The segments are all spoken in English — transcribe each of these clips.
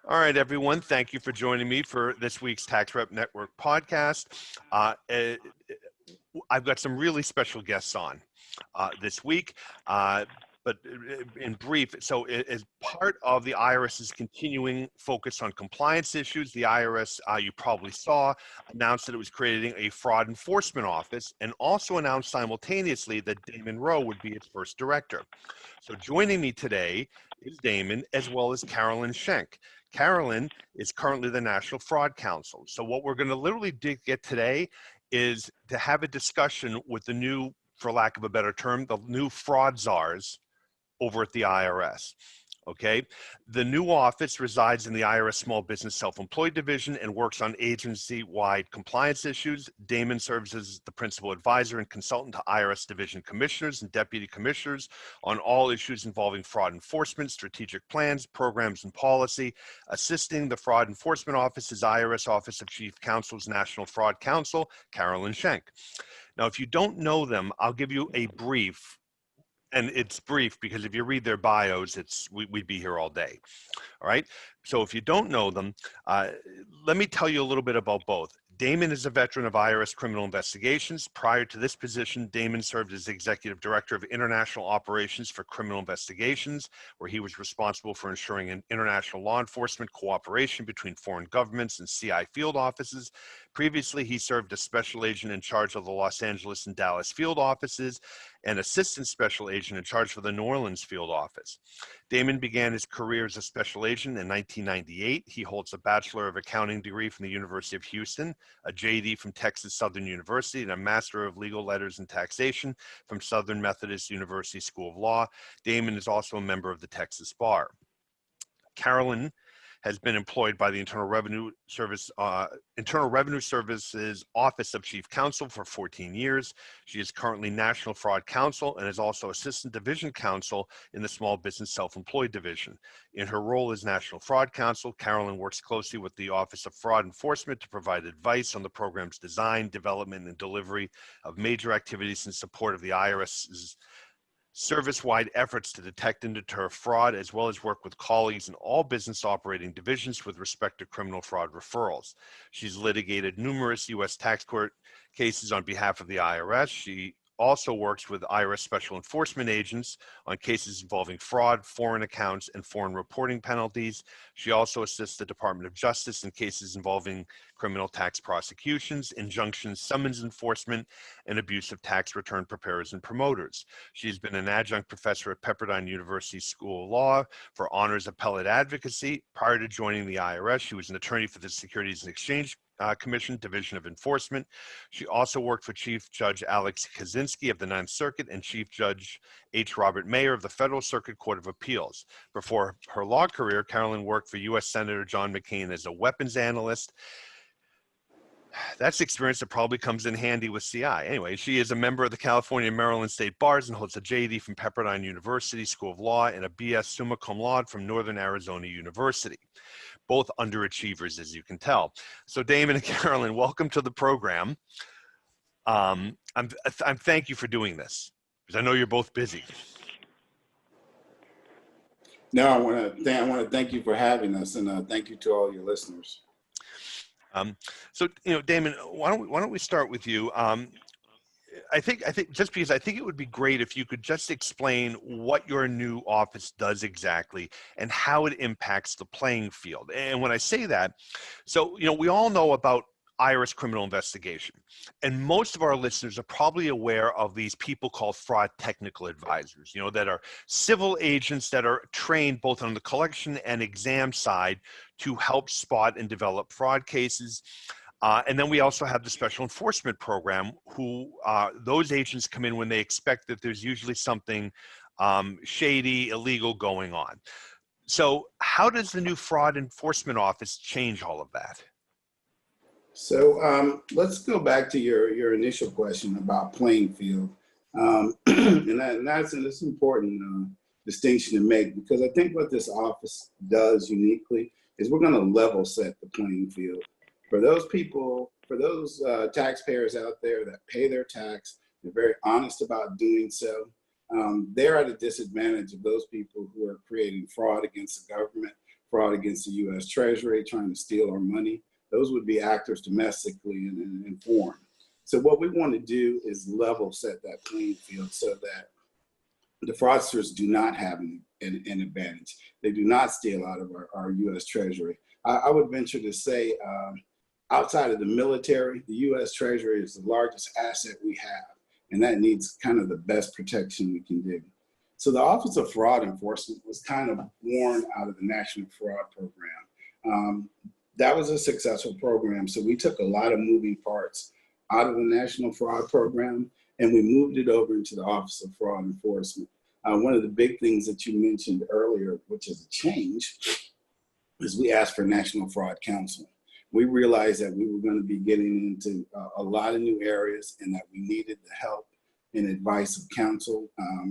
All right, everyone. Thank you for joining me for this week's Tax Rep Network podcast. I've got some really special guests on this week. But in brief, so as part of the IRS's continuing focus on compliance issues, the IRS, you probably saw, announced that it was creating a fraud enforcement office and also announced simultaneously that Damon Rowe would be its first director. So joining me today is Damon, as well as Carolyn Schenck. Carolyn is currently the National Fraud Counsel. So what we're going to literally get today is to have a discussion with the new, for lack of a better term, the new Fraud Czars over at the IRS. Okay, the new office resides in the IRS Small Business Self-Employed Division and works on agency-wide compliance issues. Damon serves as the principal advisor and consultant to IRS Division Commissioners and Deputy Commissioners on all issues involving fraud enforcement, strategic plans, programs, and policy. Assisting the Fraud Enforcement Office is IRS Office of Chief Counsel's National Fraud Counsel, Carolyn Schenck. Now, if you don't know them, I'll give you a brief. And it's brief because if you read their bios, we'd be here all day. All right. So if you don't know them, let me tell you a little bit about both. Damon is a veteran of IRS Criminal Investigations. Prior to this position, Damon served as Executive Director of International Operations for Criminal Investigations, where he was responsible for ensuring an international law enforcement cooperation between foreign governments and CI field offices. Previously, he served as Special Agent in charge of the Los Angeles and Dallas field offices and Assistant Special Agent in charge for the New Orleans field office. Damon began his career as a Special Agent in 1998. He holds a Bachelor of Accounting degree from the University of Houston, a JD from Texas Southern University, and a Master of Legal Letters and Taxation from Southern Methodist University School of Law. Damon is also a member of the Texas Bar. Carolyn has been employed by the Internal Revenue Service's Office of Chief Counsel for 14 years. She is currently National Fraud Counsel and is also Assistant Division Counsel in the Small Business Self-Employed Division. In her role as National Fraud Counsel, Carolyn works closely with the Office of Fraud Enforcement to provide advice on the program's design, development, and delivery of major activities in support of the IRS's service-wide efforts to detect and deter fraud, as well as work with colleagues in all business operating divisions with respect to criminal fraud referrals. She's litigated numerous U.S. tax court cases on behalf of the IRS. She also works with IRS special enforcement agents on cases involving fraud, foreign accounts, and foreign reporting penalties. She also assists the Department of Justice in cases involving criminal tax prosecutions, injunctions, summons enforcement, and abuse of tax return preparers and promoters. She's been an adjunct professor at Pepperdine University School of Law for honors appellate advocacy. Prior to joining the IRS, she was an attorney for the Securities and Exchange Commission, Division of Enforcement. She also worked for Chief Judge Alex Kaczynski of the Ninth Circuit and Chief Judge H. Robert Mayer of the Federal Circuit Court of Appeals. Before her law career, Carolyn worked for U.S. Senator John McCain as a weapons analyst. That's experience that probably comes in handy with CI. Anyway, she is a member of the California and Maryland State Bars and holds a JD from Pepperdine University School of Law and a BS summa cum laude from Northern Arizona University. Both underachievers, as you can tell. So Damon and Carolyn, welcome to the program. I'm thank you for doing this, because I know you're both busy. No, I want to thank you for having us, and thank you to all your listeners. So, Damon, why don't we start with you? I think just because I think it would be great if you could just explain what your new office does exactly and how it impacts the playing field. And when I say that, so, we all know about IRS Criminal Investigation, and most of our listeners are probably aware of these people called fraud technical advisors, that are civil agents that are trained both on the collection and exam side to help spot and develop fraud cases. And then we also have the special enforcement program, who those agents come in when they expect that there's usually something shady, illegal going on. So how does the new fraud enforcement office change all of that? So let's go back to your initial question about playing field. And that's an important distinction to make, because I think what this office does uniquely is we're going to level set the playing field. For those people, for those taxpayers out there that pay their tax, they're very honest about doing so. They're at a disadvantage of those people who are creating fraud against the government, fraud against the U.S. Treasury, trying to steal our money. Those would be actors domestically and foreign. So what we want to do is level set that playing field so that the fraudsters do not have an advantage. They do not steal out of our U.S. Treasury. I would venture to say outside of the military, the U.S. Treasury is the largest asset we have, and that needs kind of the best protection we can do. So the Office of Fraud Enforcement was kind of born out of the National Fraud Program. That was a successful program, so we took a lot of moving parts out of the National Fraud Program, and we moved it over into the Office of Fraud Enforcement. One of the big things that you mentioned earlier, which is a change, is we asked for National Fraud Counsel. We realized that we were going to be getting into a lot of new areas and that we needed the help and advice of counsel.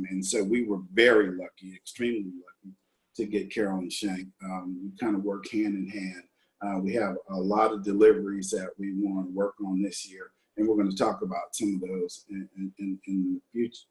And so we were very lucky, extremely lucky, to get Carolyn Schenck. We kind of work hand in hand. We have a lot of deliveries that we want to work on this year, and we're going to talk about some of those in the future,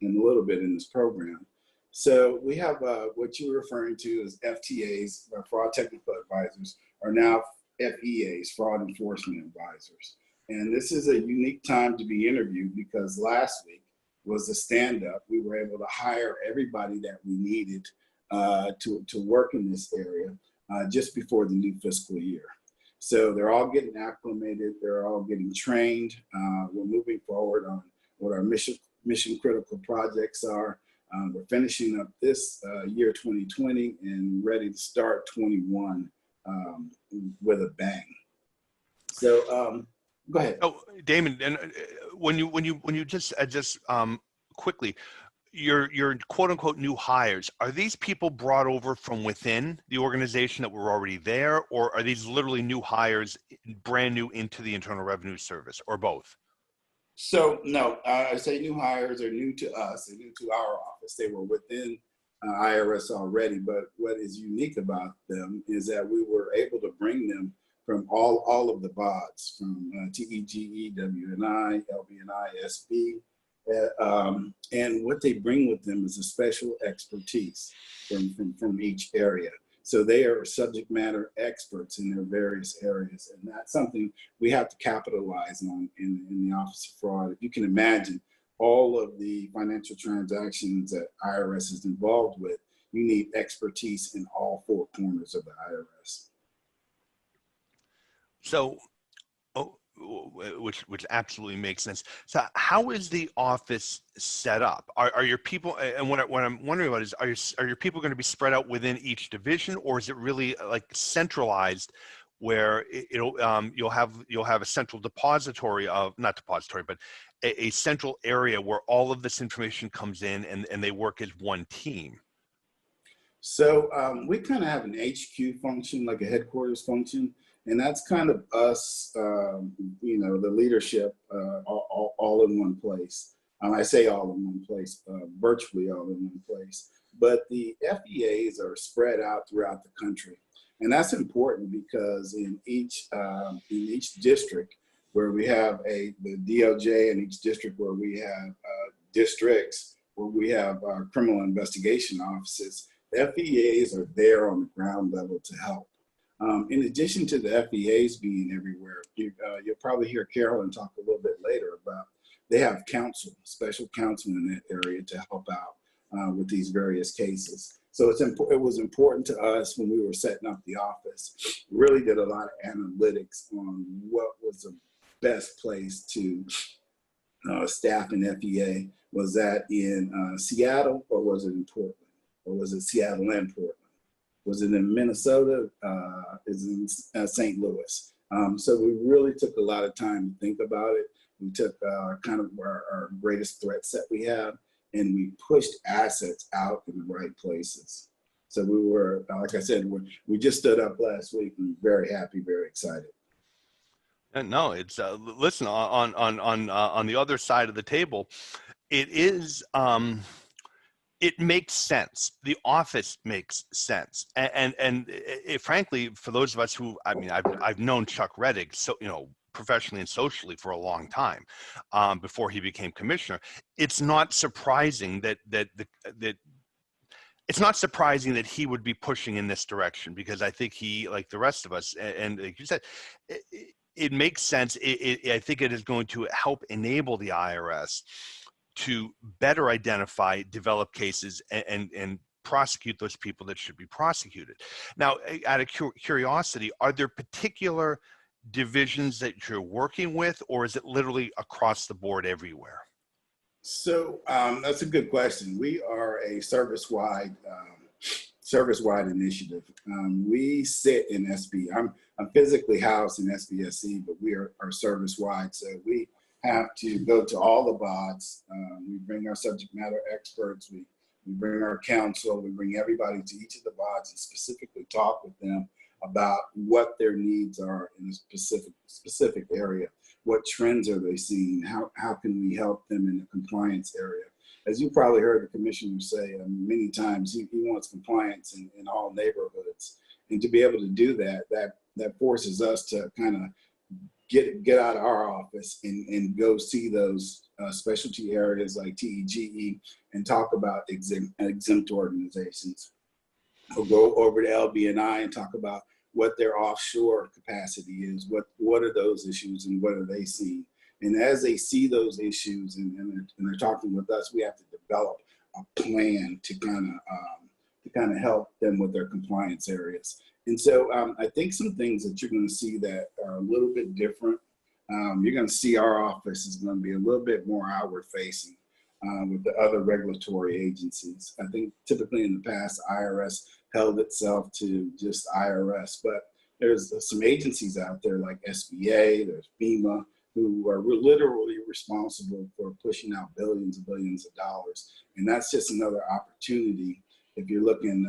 in a little bit in this program. So we have what you're referring to as FTAs, Fraud Technical Advisors, are now FEAs, Fraud Enforcement Advisors. And this is a unique time to be interviewed because last week was the stand-up. We were able to hire everybody that we needed to work in this area just before the new fiscal year. So they're all getting acclimated. They're all getting trained. We're moving forward on what our mission critical projects are. We're finishing up this year 2020 and ready to start 21 with a bang. So go ahead. Oh, Damon, and when you just quickly, your quote unquote new hires, are these people brought over from within the organization that were already there, or are these literally new hires, brand new into the Internal Revenue Service, or both? So no, I say new hires are new to us, they're new to our office. They were within IRS already, but what is unique about them is that we were able to bring them from all of the BODs, from TEGE, WNI, LBNI, SB, and what they bring with them is a special expertise from each area. So they are subject matter experts in their various areas, and that's something we have to capitalize on in the Office of Fraud. If you can imagine all of the financial transactions that IRS is involved with, you need expertise in all four corners of the IRS. So, which absolutely makes sense. So how is the office set up? Are your people, and what I'm wondering about is, are your people going to be spread out within each division, or is it really like centralized where you'll have a central depository of, not depository, but a central area where all of this information comes in and they work as one team? So we kind of have an HQ function, like a headquarters function. And that's kind of us, the leadership, all in one place. I say all in one place, virtually all in one place. But the FEAs are spread out throughout the country, and that's important because in each district where we have the DOJ, in each district where we have districts where we have criminal investigation offices, the FEAs are there on the ground level to help. In addition to the FEAs being everywhere, you'll probably hear Carolyn talk a little bit later about they have counsel, special counsel in that area to help out with these various cases. So it was important to us when we were setting up the office, really did a lot of analytics on what was the best place to staff an FEA. Was that in Seattle, or was it in Portland? Or was it Seattle and Portland? Was it in Minnesota? Is it in St. Louis? So we really took a lot of time to think about it. We took kind of our greatest threats that we have, and we pushed assets out in the right places. So we were, like I said, we just stood up last week and very happy, very excited. No, it's listen, on the other side of the table, it is. It makes sense. The office makes sense, and frankly, for those of us who, I mean, I've known Chuck Reddick, so professionally and socially for a long time, before he became commissioner. It's not surprising that it's not surprising that he would be pushing in this direction, because I think he, like the rest of us, and like you said, it makes sense. I think it is going to help enable the IRS to better identify, develop cases, and prosecute those people that should be prosecuted. Now, out of curiosity, are there particular divisions that you're working with, or is it literally across the board everywhere? So that's a good question. We are a service-wide initiative. We sit in SB. I'm physically housed in SBSC, but we are service-wide. So we have to go to all the bods. We bring our subject matter experts. We bring our counsel. We bring everybody to each of the bods and specifically talk with them about what their needs are in a specific area. What trends are they seeing? How can we help them in the compliance area? As you probably heard the commissioner say many times, he wants compliance in all neighborhoods. And to be able to do that forces us to kind of get out of our office and go see those specialty areas like TEGE and talk about exempt organizations. We'll go over to LB&I and talk about what their offshore capacity is, what are those issues and what are they seeing. And as they see those issues and they're talking with us, we have to develop a plan to kind of help them with their compliance areas. And so I think some things that you're going to see that are a little bit different. You're going to see our office is going to be a little bit more outward facing with the other regulatory agencies. I think typically in the past, IRS held itself to just IRS, but there's some agencies out there like SBA, there's FEMA, who are literally responsible for pushing out billions and billions of dollars. And that's just another opportunity if you're looking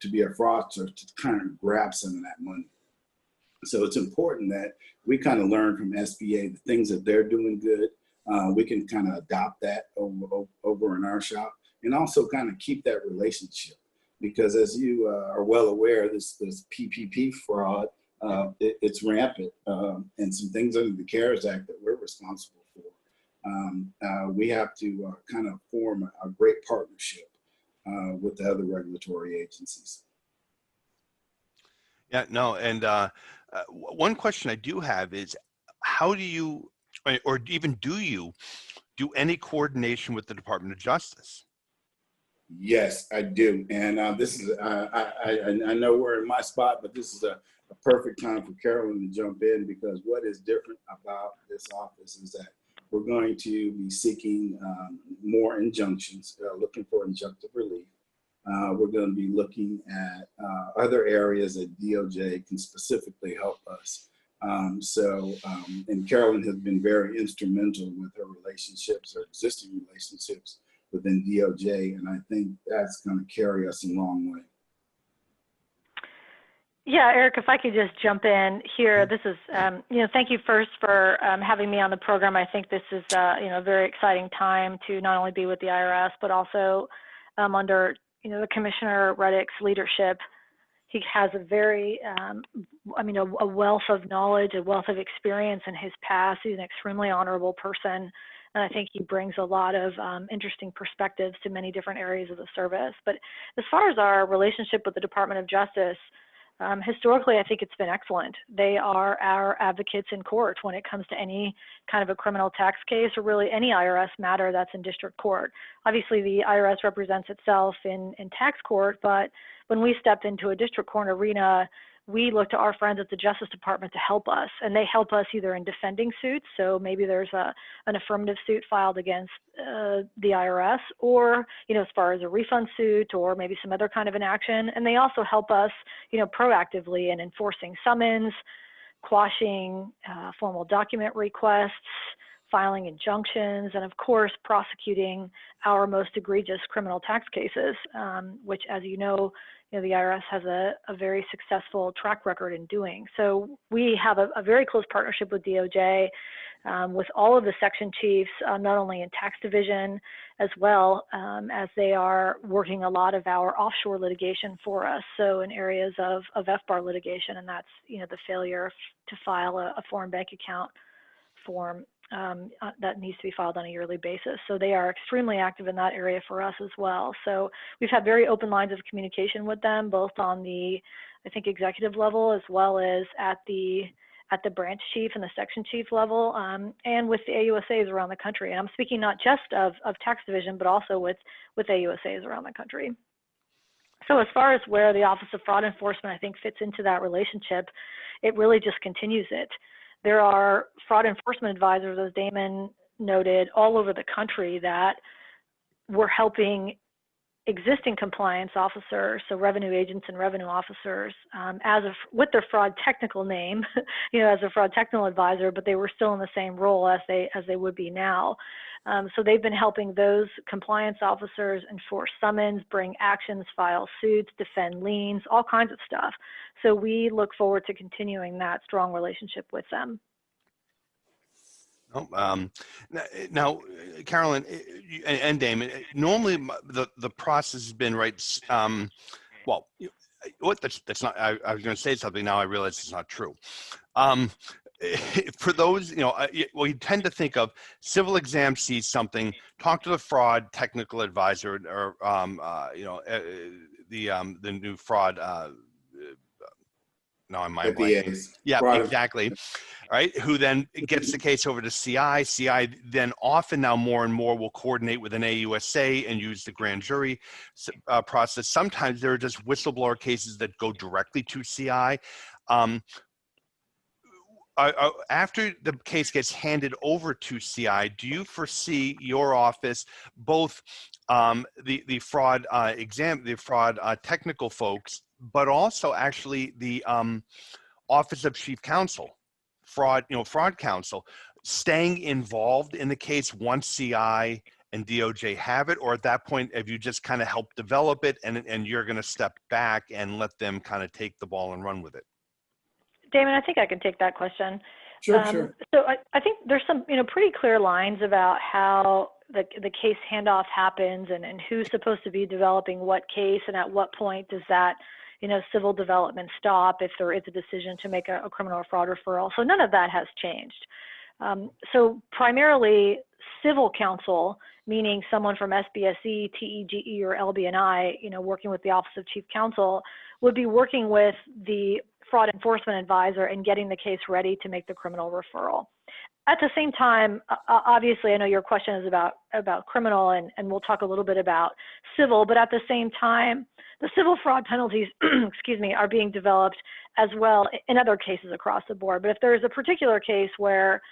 to be a fraudster to kind of grab some of that money. So it's important that we kind of learn from SBA the things that they're doing good. We can kind of adopt that over in our shop and also kind of keep that relationship. Because as you are well aware, this PPP fraud, it's rampant, and some things under the CARES Act that we're responsible for. We have to kind of form a great partnership with the other regulatory agencies. Yeah, no, and one question I do have is, how do you, or even do you, do any coordination with the Department of Justice? Yes, I do. And this is, I know we're in my spot, but this is a perfect time for Carolyn to jump in, because what is different about this office is that we're going to be seeking more injunctions, looking for injunctive relief. We're going to be looking at other areas that DOJ can specifically help us. And Carolyn has been very instrumental with her relationships, her existing relationships within DOJ, and I think that's going to carry us a long way. Yeah, Eric, if I could just jump in here. This is, thank you first for having me on the program. I think this is, a very exciting time to not only be with the IRS, but also under, the Commissioner Reddick's leadership. He has a very, a wealth of knowledge, a wealth of experience in his past. He's an extremely honorable person. And I think he brings a lot of interesting perspectives to many different areas of the service. But as far as our relationship with the Department of Justice, historically, I think it's been excellent. They are our advocates in court when it comes to any kind of a criminal tax case or really any IRS matter that's in district court. Obviously, the IRS represents itself in tax court, but when we step into a district court arena, we look to our friends at the Justice Department to help us, and they help us either in defending suits, so maybe there's an affirmative suit filed against the IRS, or as far as a refund suit or maybe some other kind of an action, and they also help us proactively in enforcing summons, quashing formal document requests, filing injunctions, and of course prosecuting our most egregious criminal tax cases, which, as you know, the IRS has a very successful track record in doing. So we have a very close partnership with DOJ, with all of the section chiefs, not only in tax division as well, as they are working a lot of our offshore litigation for us. So in areas of FBAR litigation, and that's the failure to file a foreign bank account form. that needs to be filed on a yearly basis. So they are extremely active in that area for us as well. So we've had very open lines of communication with them, both on the, I think, executive level, as well as at the branch chief and the section chief level, and with the AUSAs around the country. And I'm speaking not just of tax division, but also with AUSAs around the country. So as far as where the Office of Fraud Enforcement, I think, fits into that relationship, it really just continues it. There are fraud enforcement advisors, as Damon noted, all over the country that we're helping existing compliance officers, so revenue agents and revenue officers, with their fraud technical name, as a fraud technical advisor, but they were still in the same role as they would be now. So they've been helping those compliance officers enforce summons, bring actions, file suits, defend liens, all kinds of stuff. So we look forward to continuing that strong relationship with them. Now, Carolyn and Damon, normally the process has been right. That's not. I was going to say something. Now I realize it's not true. For those, we tend to think of civil exam sees something, talk to the fraud technical advisor, or the new fraud. No, I'm mind blanking. Yeah, exactly. Right, who then gets the case over to CI. CI then often now more and more will coordinate with an AUSA and use the grand jury process. Sometimes there are just whistleblower cases that go directly to CI. After the case gets handed over to CI, do you foresee your office, both the fraud technical folks, but also actually the Office of Chief Counsel, fraud counsel, staying involved in the case once CI and DOJ have it, or at that point, have you just kind of helped develop it and you're going to step back and let them kind of take the ball and run with it? Damon, I think I can take that question. Sure. So I think there's some, pretty clear lines about how the case handoff happens and who's supposed to be developing what case and at what point does that, civil development stop if there is a decision to make a criminal or fraud referral. So none of that has changed. So primarily civil counsel, meaning someone from SBSE, TEGE, or LB&I, working with the Office of Chief Counsel, would be working with the fraud enforcement advisor and getting the case ready to make the criminal referral. At the same time, obviously, I know your question is about criminal, and we'll talk a little bit about civil, but at the same time, the civil fraud penalties, are being developed as well in other cases across the board. But if there is a particular case where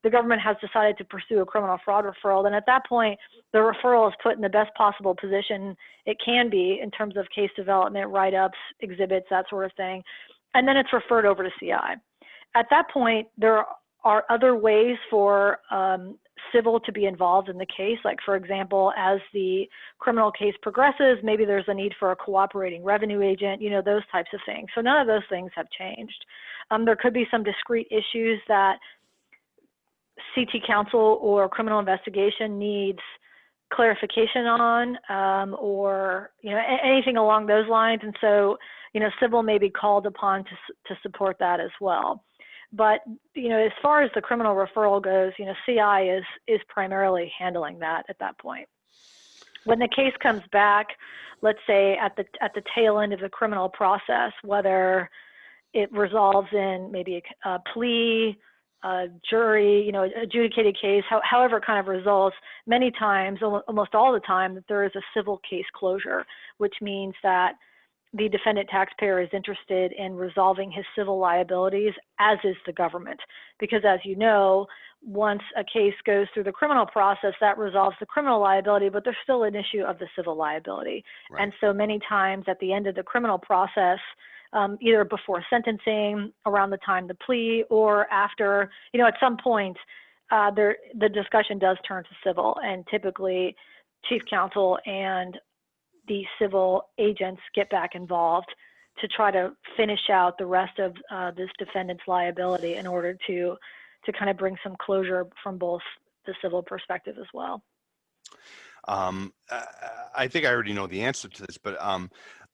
the government has decided to pursue a criminal fraud referral, then at that point, the referral is put in the best possible position it can be in terms of case development, write-ups, exhibits, that sort of thing. And then it's referred over to CI. At that point, there are other ways for civil to be involved in the case. Like, for example, as the criminal case progresses, maybe there's a need for a cooperating revenue agent, those types of things. So none of those things have changed. There could be some discrete issues that CT counsel or criminal investigation needs clarification on, or anything along those lines. And so, civil may be called upon to support that as well. But, as far as the criminal referral goes, CI is primarily handling that at that point. When the case comes back, let's say at the tail end of the criminal process, whether it resolves in maybe a plea, a jury, adjudicated case, however it kind of resolves, many times, almost all the time, that there is a civil case closure, which means that the defendant taxpayer is interested in resolving his civil liabilities, as is the government. Because as you know, once a case goes through the criminal process, that resolves the criminal liability, but there's still an issue of the civil liability. Right. And so many times at the end of the criminal process, either before sentencing, around the time the plea, or after, at some point, the discussion does turn to civil, and typically chief counsel and the civil agents get back involved to try to finish out the rest of this defendant's liability in order to kind of bring some closure from both the civil perspective as well. I think I already know the answer to this, but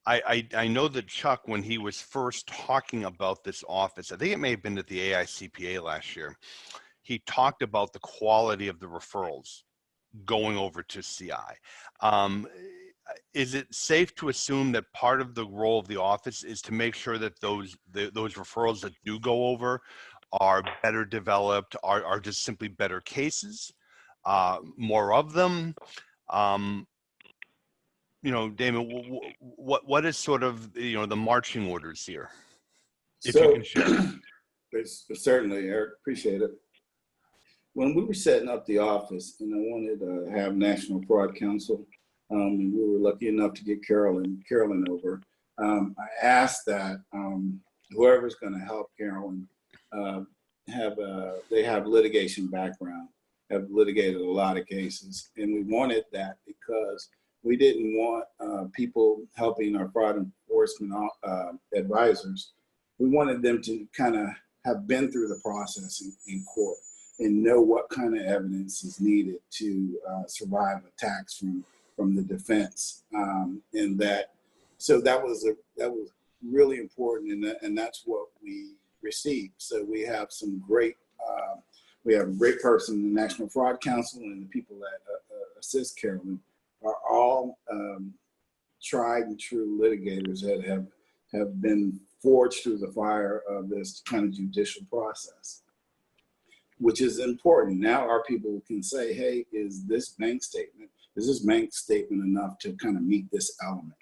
I know that Chuck, when he was first talking about this office, I think it may have been at the AICPA last year, he talked about the quality of the referrals going over to CI. Is it safe to assume that part of the role of the office is to make sure that those referrals that do go over are better developed, are just simply better cases, more of them? Damon, what is sort of, the marching orders here, if you can share? Certainly, Eric, appreciate it. When we were setting up the office and I wanted to have National Fraud Counsel, and we were lucky enough to get Carolyn over, I asked that whoever's going to help Carolyn they have litigation background, have litigated a lot of cases. And we wanted that because we didn't want people helping our fraud enforcement advisors. We wanted them to kind of have been through the process in court and know what kind of evidence is needed to survive attacks from the defense, and so that was really important, and that's what we received. So we have a great person in the National Fraud Counsel, and the people that assist Carolyn are all tried and true litigators that have been forged through the fire of this kind of judicial process, which is important. Now our people can say, hey, is this bank statement enough to kind of meet this element?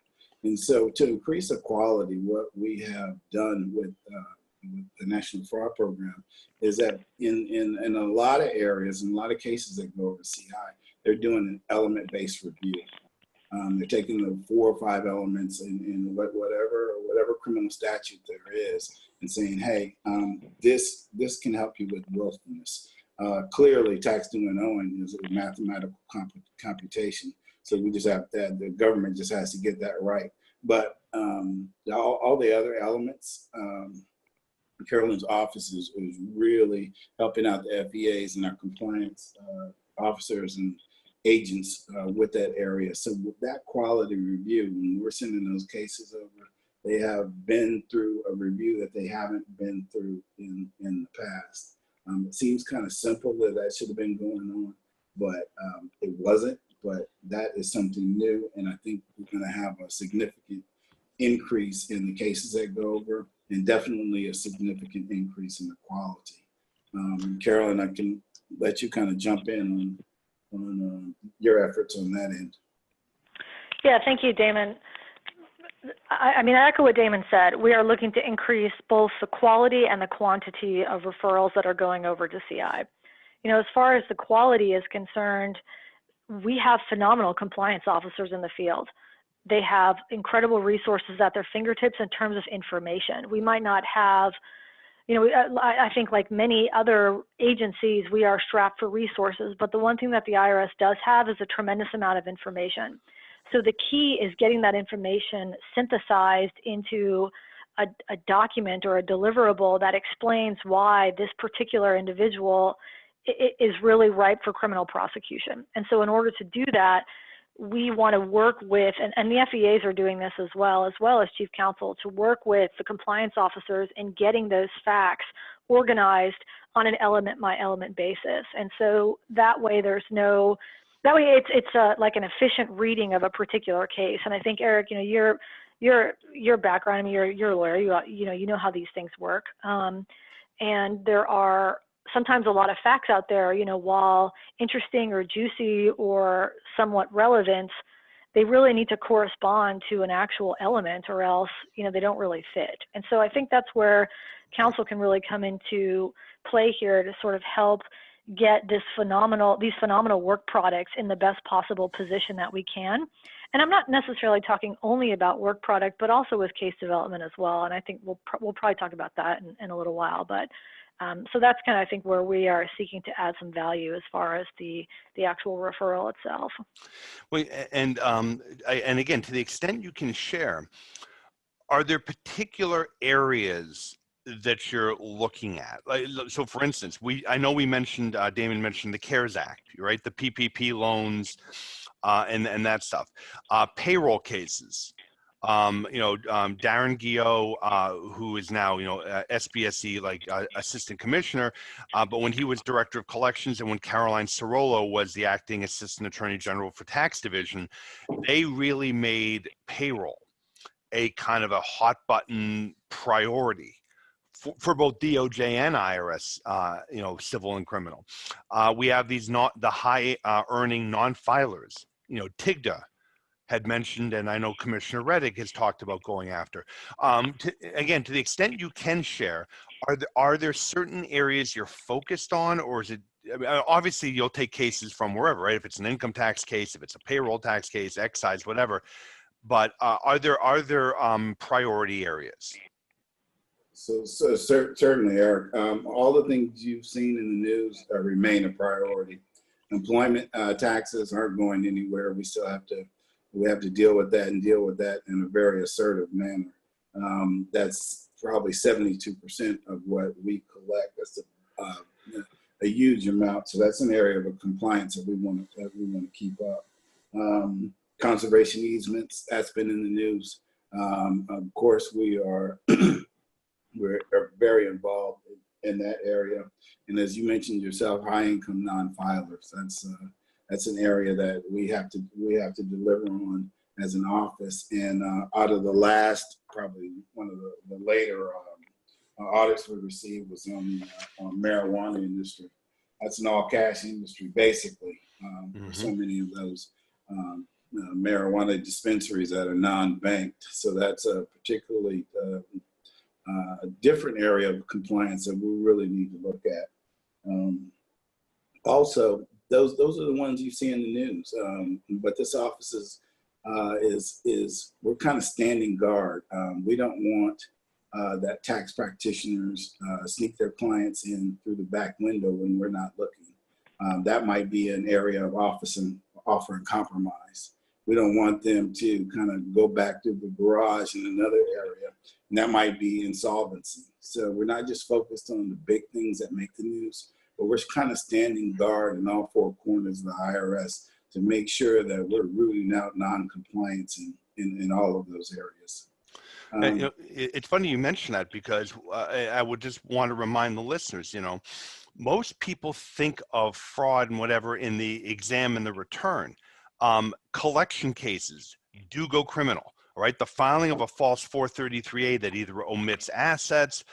And so to increase the quality, what we have done with the National Fraud Program is that in a lot of areas, in a lot of cases that go over CI, they're doing an element-based review. They're taking the 4 or 5 elements in whatever criminal statute there is and saying, hey, this can help you with willfulness. Clearly, tax due and owing is a mathematical computation. So we just have that, the government just has to get that right. But all the other elements, Carolyn's office is really helping out the FEAs and our compliance officers and agents with that area. So with that quality review, when we're sending those cases over, they have been through a review that they haven't been through in the past. It seems kind of simple that should have been going on, but it wasn't. But that is something new, and I think we're going to have a significant increase in the cases that go over, and definitely a significant increase in the quality. Carolyn, I can let you kind of jump in on your efforts on that end. Yeah, thank you, Damon. I echo what Damon said. We are looking to increase both the quality and the quantity of referrals that are going over to CI. As far as the quality is concerned, we have phenomenal compliance officers in the field. They have incredible resources at their fingertips in terms of information. We might not have, I think like many other agencies, we are strapped for resources, but the one thing that the IRS does have is a tremendous amount of information. So the key is getting that information synthesized into a document or a deliverable that explains why this particular individual is really ripe for criminal prosecution. And so in order to do that, we want to work with, and the FEAs are doing this as well as Chief Counsel, to work with the compliance officers in getting those facts organized on an element by element basis. And so that way it's like an efficient reading of a particular case. And I think, Eric, your background, you're a lawyer, you know how these things work. And there are sometimes a lot of facts out there, while interesting or juicy or somewhat relevant, they really need to correspond to an actual element, or else, they don't really fit. And so I think that's where counsel can really come into play here to sort of help get these phenomenal work products in the best possible position that we can. And I'm not necessarily talking only about work product, but also with case development as well. And I think we'll probably talk about that in a little while. But so that's kind of, I think, where we are seeking to add some value as far as the actual referral itself. Well, and again, to the extent you can share, are there particular areas that you're looking at? So for instance, I know we mentioned, Damon mentioned the CARES Act, right? The PPP loans and that stuff. Payroll cases. Darren Gio, who is now, SBSE, Assistant Commissioner, but when he was Director of Collections and when Caroline Cerolo was the Acting Assistant Attorney General for Tax Division, they really made payroll a kind of a hot button priority for both DOJ and IRS, civil and criminal. We have these the high earning non-filers, TIGDA had mentioned, and I know Commissioner Reddick has talked about going after. To the extent you can share, are there certain areas you're focused on, or is it, obviously you'll take cases from wherever, right? If it's an income tax case, if it's a payroll tax case, excise, whatever, but are there priority areas? So certainly, Eric, all the things you've seen in the news remain a priority. Employment taxes aren't going anywhere. We have to deal with that in a very assertive manner. That's probably 72% of what we collect. That's a huge amount. So that's an area of compliance that we want to keep up. Conservation easements, that's been in the news. Of course, we're very involved in that area. And as you mentioned yourself, high income non-filers. That's an area that we have to deliver on as an office. And out of the last, probably one of the later audits we received was on marijuana industry. That's an all cash industry, basically. For so many of those marijuana dispensaries that are non-banked. So that's a particularly a different area of compliance that we really need to look at. Also, those are the ones you see in the news. But this office is we're kind of standing guard. We don't want that tax practitioners sneak their clients in through the back window when we're not looking. That might be an area of office and offer and compromise. We don't want them to kind of go back to the garage in another area, and that might be insolvency. So we're not just focused on the big things that make the news, but we're kind of standing guard in all four corners of the IRS to make sure that we're rooting out non-compliance in all of those areas. It's funny you mention that, because I would just want to remind the listeners, most people think of fraud and whatever in the exam and the return. Collection cases do go criminal, right? The filing of a false 433A that either omits assets,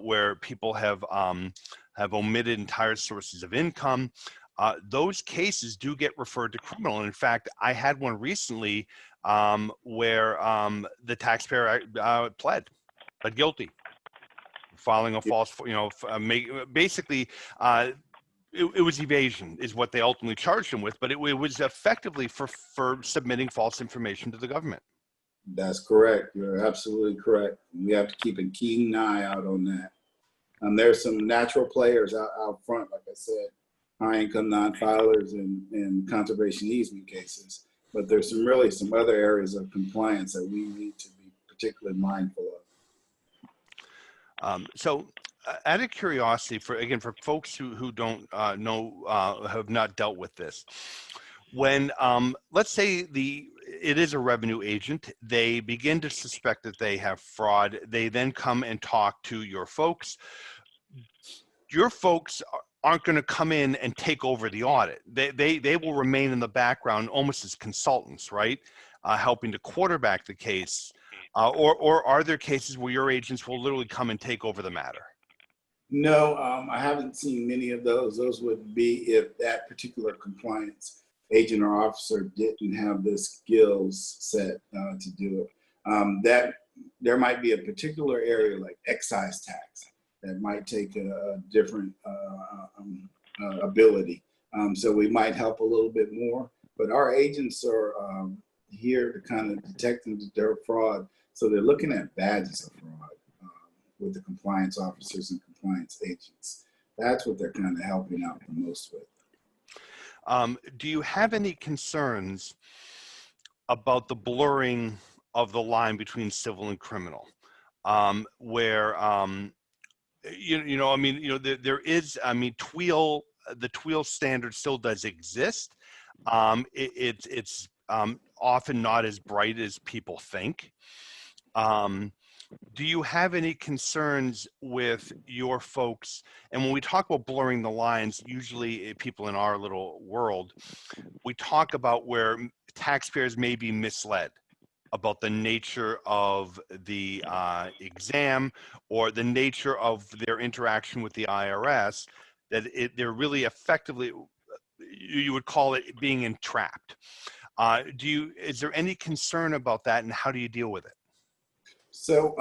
where people have omitted entire sources of income. Those cases do get referred to criminal. And in fact, I had one recently where the taxpayer pled guilty, filing a false, basically. It was evasion is what they ultimately charged him with, but it was effectively for submitting false information to the government. That's correct. You're absolutely correct. We have to keep a keen eye out on that. There's some natural players out front, like I said, high income non-filers and conservation easement cases, but there's some other areas of compliance that we need to be particularly mindful of. So out of curiosity, for folks who don't know, have not dealt with this, when let's say it is a revenue agent, they begin to suspect that they have fraud, they then come and talk to your folks. Your folks aren't going to come in and take over the audit. They will remain in the background almost as consultants, right? Helping to quarterback the case. Or are there cases where your agents will literally come and take over the matter? No, I haven't seen many of those. Those would be if that particular compliance agent or officer didn't have the skills set to do it. That there might be a particular area like excise tax that might take a different ability. So we might help a little bit more, but our agents are here to kind of detect and deter fraud. So they're looking at badges of fraud with the compliance officers and compliance agents. That's what they're kind of helping out the most with. Do you have any concerns about the blurring of the line between civil and criminal, where there is, TWEAL, the TWEAL standard still does exist. It's often not as bright as people think. Do you have any concerns with your folks? And when we talk about blurring the lines, usually people in our little world, we talk about where taxpayers may be misled about the nature of the exam or the nature of their interaction with the IRS, that they're really effectively, you would call it being entrapped. Is there any concern about that, and how do you deal with it? So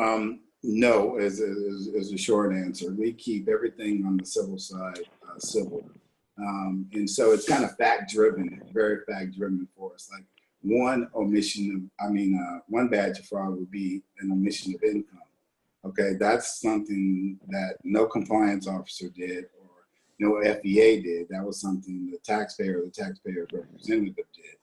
no, is a short answer. We keep everything on the civil side civil. And so it's kind of fact driven, very fact driven for us. Like one one badge of fraud would be an omission of income. Okay, that's something that no compliance officer did or no FEA did. That was something the taxpayer's representative did.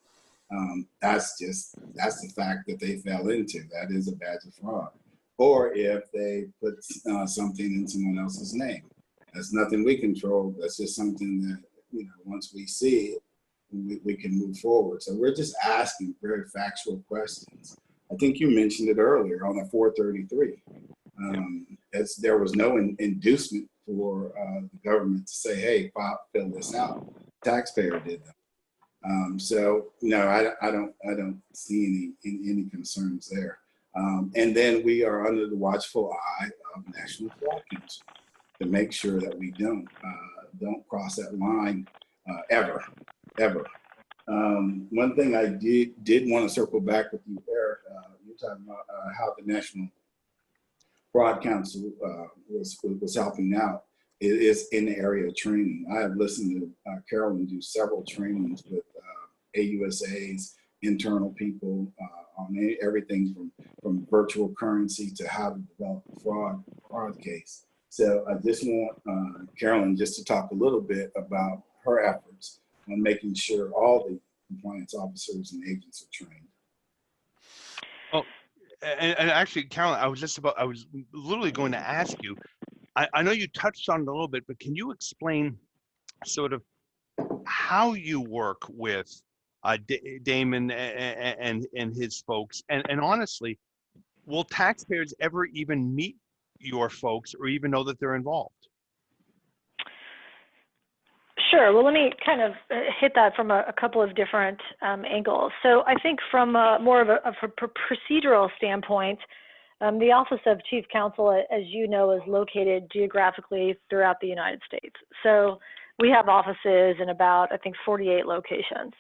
That's the fact that they fell into. That is a badge of fraud. Or if they put something in someone else's name. That's nothing we control. That's just something that, once we see it, we can move forward. So we're just asking very factual questions. I think you mentioned it earlier on the 433. There was no inducement for the government to say, hey, fill this out. The taxpayer did that. So no, I don't see any concerns there. And then we are under the watchful eye of National Fraud Counsel to make sure that we don't cross that line ever. One thing I did want to circle back with you, Eric. You're talking about how the National Fraud Counsel was helping out. It is in the area of training. I have listened to Carolyn do several trainings with AUSAs, internal people on everything from virtual currency to how to develop a fraud case. So I just want Carolyn just to talk a little bit about her efforts on making sure all the compliance officers and agents are trained. Well, and actually, Carolyn, I was literally going to ask you, I know you touched on it a little bit, but can you explain sort of how you work with Damon and his folks? And honestly, will taxpayers ever even meet your folks or even know that they're involved? Sure. Well, let me kind of hit that from a couple of different angles. So I think from more of a procedural standpoint, the Office of Chief Counsel, as you know, is located geographically throughout the United States. So we have offices in about, I think, 48 locations.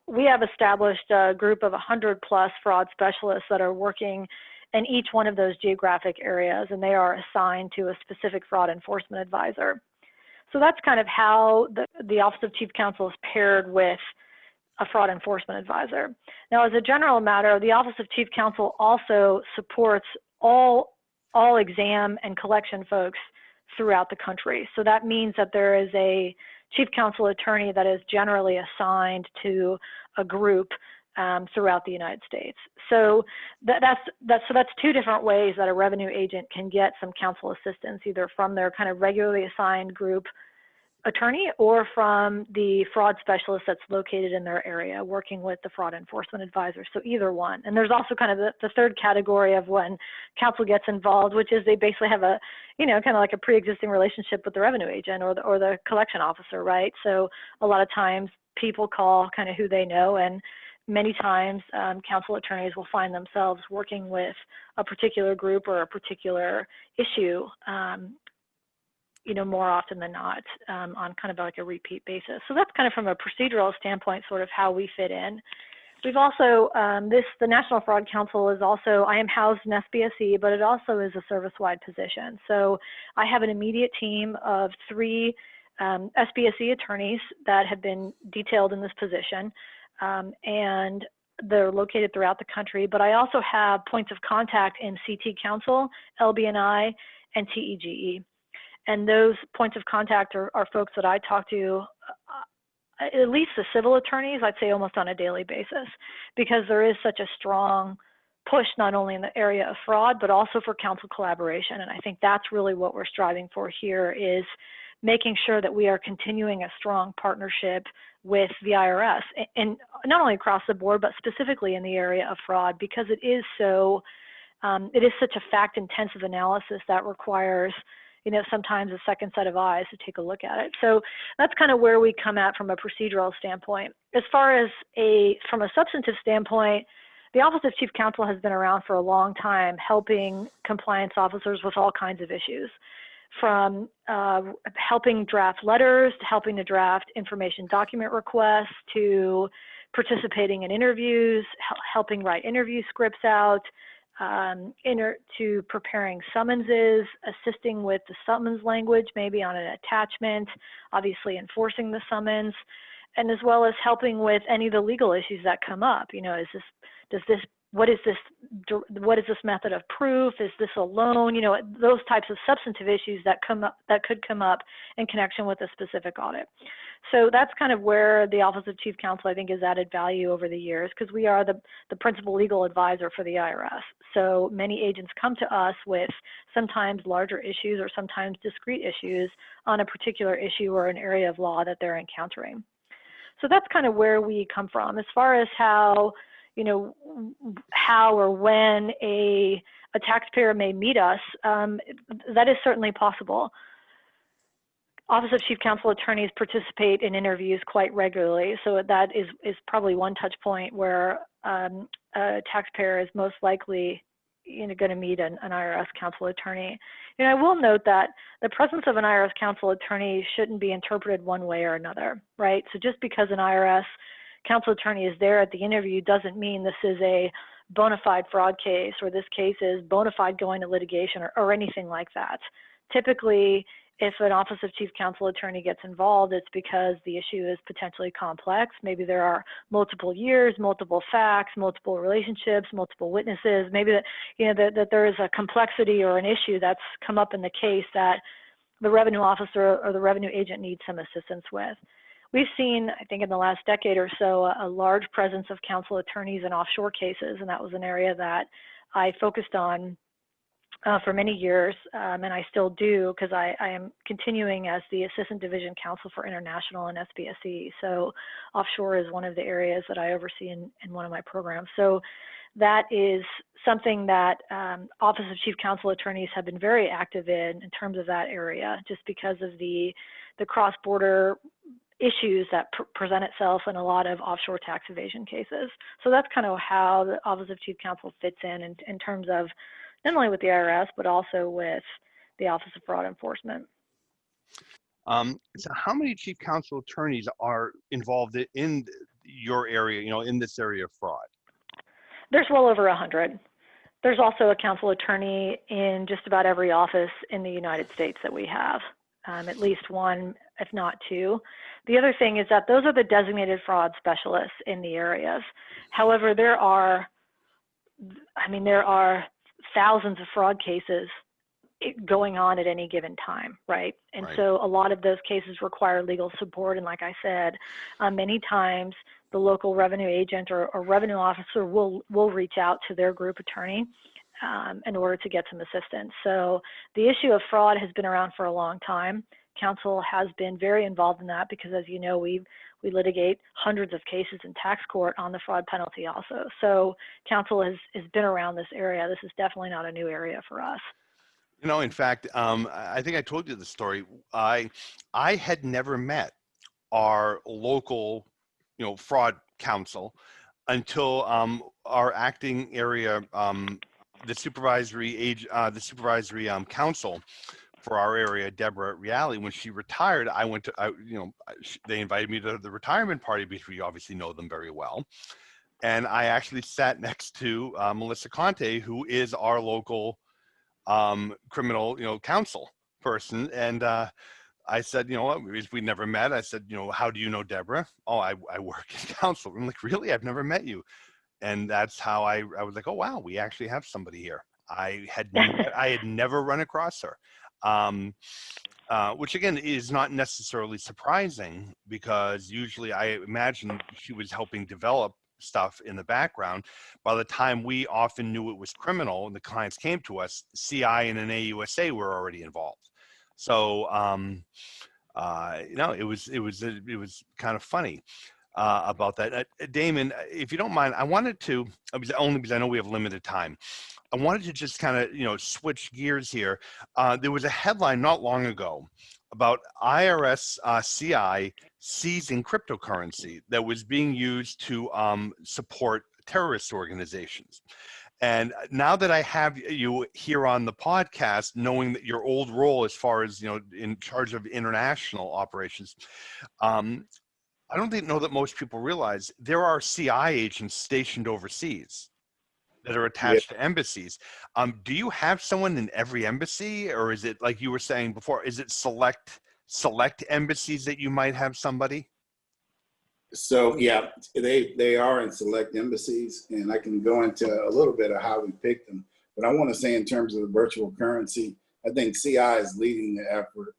We have established a group of 100 plus fraud specialists that are working in each one of those geographic areas, and they are assigned to a specific fraud enforcement advisor. So that's kind of how the Office of Chief Counsel is paired with a fraud enforcement advisor. Now, as a general matter, the Office of Chief Counsel also supports all exam and collection folks throughout the country. So that means that there is a Chief Counsel attorney that is generally assigned to a group throughout the United States. So that's two different ways that a revenue agent can get some counsel assistance, either from their kind of regularly assigned group attorney or from the fraud specialist that's located in their area working with the fraud enforcement advisor. So either one. And there's also kind of the third category of when counsel gets involved, which is they basically have a, kind of like a pre-existing relationship with the revenue agent or the collection officer, right? So a lot of times people call kind of who they know, and many times counsel attorneys will find themselves working with a particular group or a particular issue, more often than not on kind of like a repeat basis. So that's kind of from a procedural standpoint, sort of how we fit in. We've also, the National Fraud Counsel is also, I am housed in SBSE, but it also is a service-wide position. So I have an immediate team of 3 SBSE attorneys that have been detailed in this position. And they're located throughout the country, but I also have points of contact in CT Counsel, LB&I, and TEGE. And those points of contact are folks that I talk to, at least the civil attorneys, I'd say almost on a daily basis, because there is such a strong push not only in the area of fraud, but also for counsel collaboration. And I think that's really what we're striving for here, is making sure that we are continuing a strong partnership with the IRS, and not only across the board, but specifically in the area of fraud, because it is such a fact-intensive analysis that requires, sometimes a second set of eyes to take a look at it. So that's kind of where we come at from a procedural standpoint. As far as from a substantive standpoint, the Office of Chief Counsel has been around for a long time, helping compliance officers with all kinds of issues, from helping draft letters, to helping to draft information document requests, to participating in interviews, helping write interview scripts out, to preparing summonses, assisting with the summons language, maybe on an attachment, obviously enforcing the summons, and as well as helping with any of the legal issues that come up. What is this method of proof? Is this a loan? Those types of substantive issues that could come up in connection with a specific audit. So that's kind of where the Office of Chief Counsel, I think, has added value over the years, because we are the principal legal advisor for the IRS. So many agents come to us with sometimes larger issues or sometimes discrete issues on a particular issue or an area of law that they're encountering. So that's kind of where we come from. As far as how or when a taxpayer may meet us, that is certainly possible. Office of Chief Counsel attorneys participate in interviews quite regularly, so that is probably one touch point where a taxpayer is most likely going to meet an IRS counsel attorney. I will note that the presence of an IRS counsel attorney shouldn't be interpreted one way or another, right? So just because an IRS counsel attorney is there at the interview doesn't mean this is a bona fide fraud case, or this case is bona fide going to litigation, or anything like that. Typically, if an Office of Chief Counsel attorney gets involved, it's because the issue is potentially complex. Maybe there are multiple years, multiple facts, multiple relationships, multiple witnesses. Maybe that there is a complexity or an issue that's come up in the case that the revenue officer or the revenue agent needs some assistance with. We've seen, I think in the last decade or so, a large presence of counsel attorneys in offshore cases, and that was an area that I focused on for many years, and I still do, because I am continuing as the Assistant Division Counsel for International and SBSE. So offshore is one of the areas that I oversee in one of my programs. So that is something that Office of Chief Counsel attorneys have been very active in terms of that area, just because of the cross-border issues that present itself in a lot of offshore tax evasion cases. So that's kind of how the Office of Chief Counsel fits in terms of not only with the IRS, but also with the Office of Fraud Enforcement. So how many chief counsel attorneys are involved in your area, in this area of fraud? There's well over 100. There's also a counsel attorney in just about every office in the United States that we have, at least one, if not two. The other thing is that those are the designated fraud specialists in the areas. However, there are thousands of fraud cases going on at any given time, right? And right. So a lot of those cases require legal support. And like I said, many times the local revenue agent or revenue officer will reach out to their group attorney in order to get some assistance. So the issue of fraud has been around for a long time. Counsel has been very involved in that because, as you know, we litigate hundreds of cases in tax court on the fraud penalty also. So counsel has been around this area. This is definitely not a new area for us. In fact, I think I told you the story. I had never met our local, fraud counsel until our acting area, the supervisory counsel for our area, Deborah Reale, when she retired, I went to, they invited me to the retirement party because we obviously know them very well. And I actually sat next to Melissa Conte, who is our local criminal, counsel person. And I said, we never met. I said, how do you know Deborah? Oh, I work in counsel. I'm like, really? I've never met you. And that's how I was like, oh, wow, we actually have somebody here. I had never run across her. Which again is not necessarily surprising, because usually I imagine she was helping develop stuff in the background. By the time we often knew it was criminal and the clients came to us, CI and an AUSA were already involved. So it was kind of funny about that. Damon, if you don't mind, I wanted to, only because I know we have limited time, I wanted to just kind of, switch gears here. There was a headline not long ago about IRS CI seizing cryptocurrency that was being used to support terrorist organizations. And now that I have you here on the podcast, knowing that your old role as far as, in charge of international operations, I don't know that most people realize there are CI agents stationed overseas that are Yeah. attached to embassies. Do you have someone in every embassy, or is it, like you were saying before, is it select embassies that you might have somebody? So yeah, they are in select embassies, and I can go into a little bit of how we picked them. But I want to say, in terms of the virtual currency, I think CI is leading the effort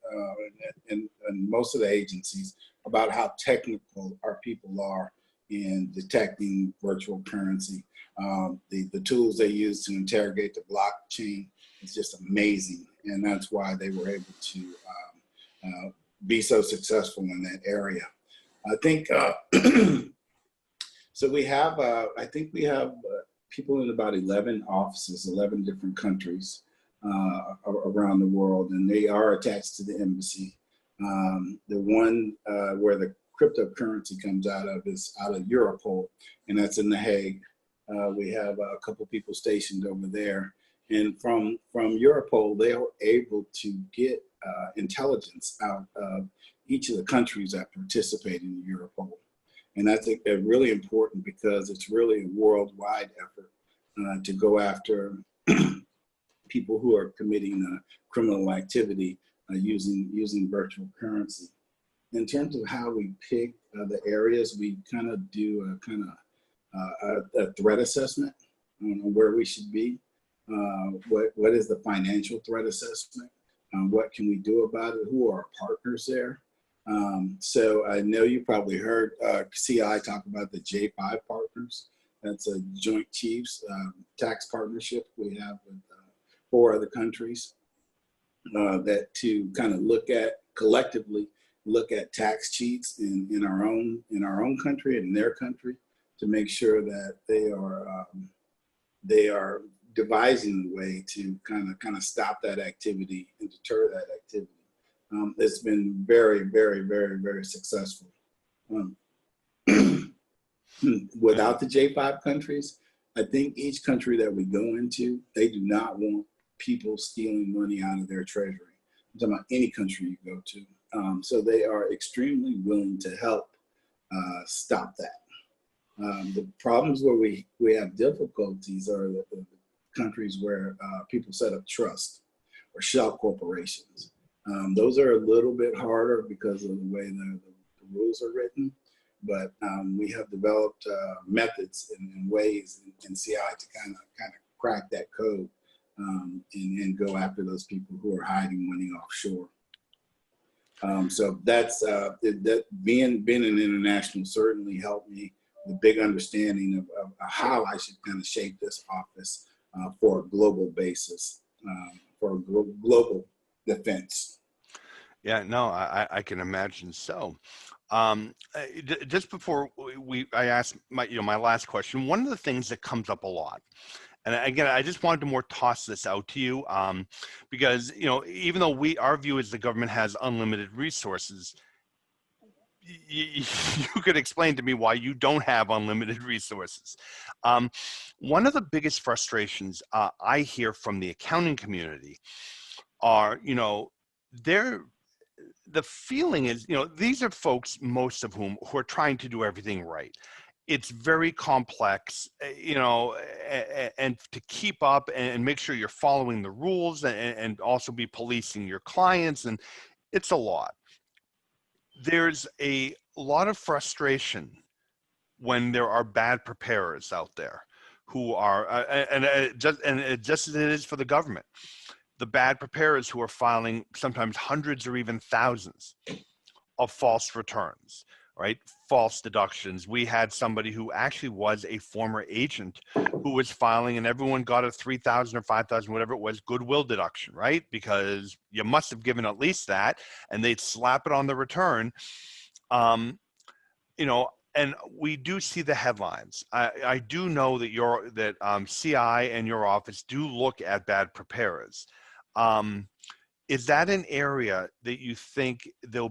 in most of the agencies about how technical our people are in detecting virtual currency. The tools they use to interrogate the blockchain is just amazing, and that's why they were able to be so successful in that area. I think so. We have I think we have people in about 11 offices, 11 different countries around the world, and they are attached to the embassy. The one where the cryptocurrency comes out of is out of Europol, and that's in The Hague. We have a couple people stationed over there, and from Europol, they are able to get intelligence out of each of the countries that participate in Europol. And that's really important, because it's really a worldwide effort to go after people who are committing criminal activity using virtual currency. In terms of how we pick the areas, we kind of do a threat assessment on where we should be. What is the financial threat assessment? What can we do about it? Who are our partners there? So I know you probably heard CI talk about the J5 partners. That's a joint chiefs tax partnership we have with 4 other countries that to kind of collectively look at tax cheats in our own country and in their country, to make sure that they are devising a way to kind of stop that activity and deter that activity. It's been very, very, very, very successful. Without the J5 countries, I think each country that we go into, they do not want people stealing money out of their treasury. I'm talking about any country you go to. So they are extremely willing to help stop that. The problems where we have difficulties are the countries where people set up trust or shell corporations. Those are a little bit harder because of the way the rules are written, but we have developed methods and ways in CI to kind of crack that code and go after those people who are hiding money offshore. So that's that being an international certainly helped me with a big understanding of how I should kind of shape this office for a global basis, for a global defense. Yeah, no, I can imagine so. Just before I ask my last question, one of the things that comes up a lot, and again, I just wanted to more toss this out to you, because even though our view is the government has unlimited resources, you could explain to me why you don't have unlimited resources. One of the biggest frustrations I hear from the accounting community are, the feeling is, these are folks, most of whom, who are trying to do everything right. It's very complex, and to keep up and make sure you're following the rules and also be policing your clients, and it's a lot. There's a lot of frustration when there are bad preparers out there who are, just as it is for the government, the bad preparers who are filing sometimes hundreds or even thousands of false returns, right? False deductions. We had somebody who actually was a former agent who was filing, and everyone got a $3,000 or $5,000, whatever it was, goodwill deduction, right? Because you must have given at least that, and they'd slap it on the return. You know, and we do see the headlines. I do know that CI and your office do look at bad preparers. Is that an area that you think will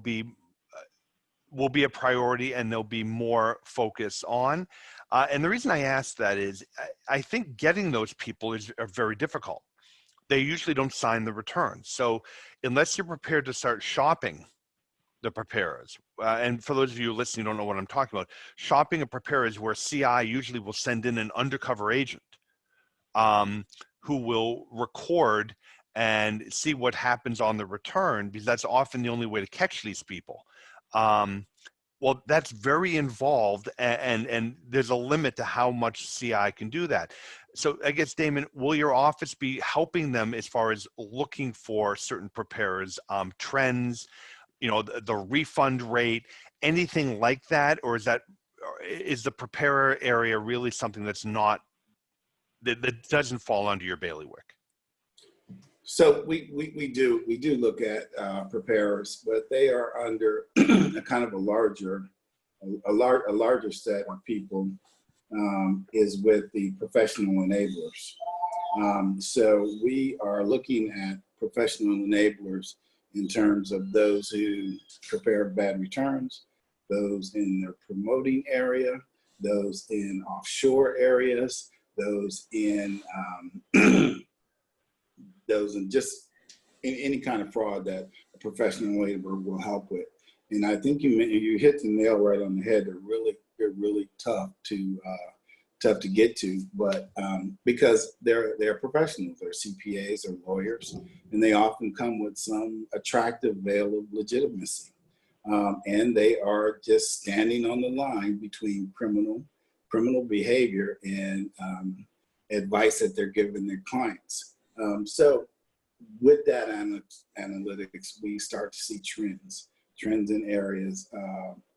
be a priority and there'll be more focus on? And the reason I ask that is I think getting those people are very difficult. They usually don't sign the returns. So unless you're prepared to start shopping the preparers, and for those of you listening who don't know what I'm talking about, shopping a preparer is where CI usually will send in an undercover agent who will record and see what happens on the return, because that's often the only way to catch these people. Well, that's very involved, and there's a limit to how much CI can do that. So I guess, Damon, will your office be helping them as far as looking for certain preparers, trends, you know, the refund rate, anything like that? Or is the preparer area really something that's not, that doesn't fall under your bailiwick? So we do look at preparers, but they are under a kind of a larger set of people, is with the professional enablers. So we are looking at professional enablers in terms of those who prepare bad returns, those in their promoting area, those in offshore areas, those in just in any kind of fraud that a professional enabler will help with. And I think you hit the nail right on the head. They're really tough to get to, but because they're professionals, they're CPAs or lawyers, and they often come with some attractive veil of legitimacy, and they are just standing on the line between criminal behavior and advice that they're giving their clients. So with that analytics, we start to see trends in areas,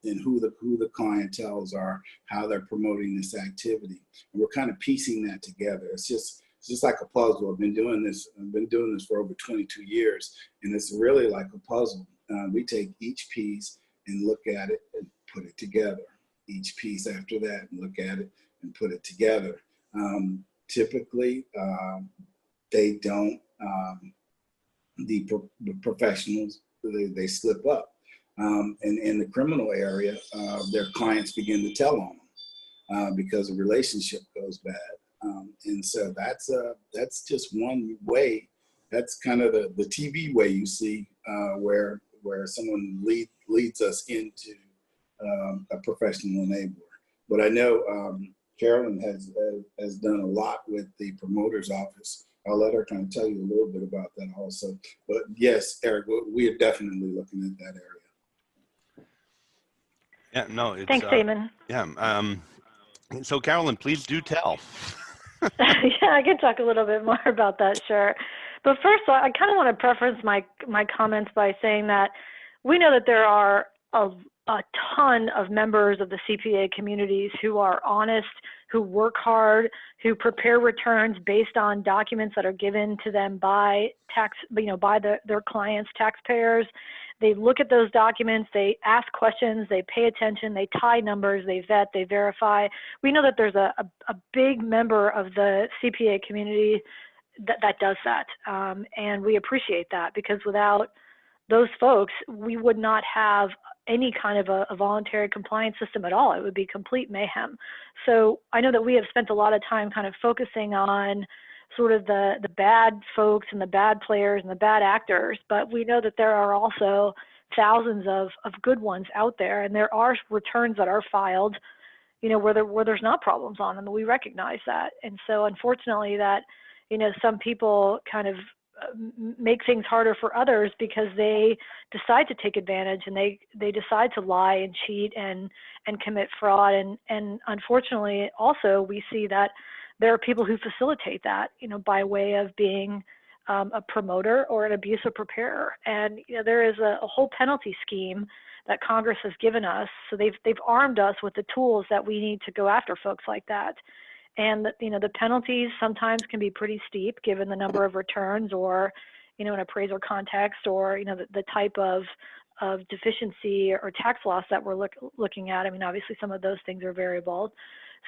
in who the clienteles are, how they're promoting this activity, and we're kind of piecing that together. It's just like a puzzle. I've been doing this for over 22 years, and it's really like a puzzle. We take each piece and look at it and put it together. Each piece after that, and look at it and put it together. Typically, they don't. The professionals, they slip up. And in the criminal area, their clients begin to tell on them because the relationship goes bad. And so that's just one way. That's kind of the TV way you see where someone leads us into a professional enabler. But I know Carolyn has done a lot with the promoter's office. I'll let her kind of tell you a little bit about that also. But yes, Eric, we are definitely looking at that area. Yeah, no, it's, Thanks, Damon. Yeah. So Carolyn, please do tell. Yeah, I can talk a little bit more about that, sure. But first, I kind of want to preference my comments by saying that we know that there are a ton of members of the CPA communities who are honest, who work hard, who prepare returns based on documents that are given to them by their clients, taxpayers. They look at those documents, they ask questions, they pay attention, they tie numbers, they vet, they verify. We know that there's a big member of the CPA community that does that. And we appreciate that, because without those folks, we would not have any kind of a voluntary compliance system at all. It would be complete mayhem. So I know that we have spent a lot of time kind of focusing on sort of the bad folks and the bad players and the bad actors, but we know that there are also thousands of good ones out there, and there are returns that are filed, where there's not problems on them, and we recognize that. And so unfortunately that, some people kind of make things harder for others because they decide to take advantage, and they decide to lie and cheat and commit fraud. And unfortunately also we see that there are people who facilitate that, by way of being a promoter or an abusive preparer. And there is a whole penalty scheme that Congress has given us. So they've armed us with the tools that we need to go after folks like that. And the penalties sometimes can be pretty steep given the number of returns, or an appraiser context, or the type of deficiency or tax loss that we're looking at. I mean, obviously some of those things are variable.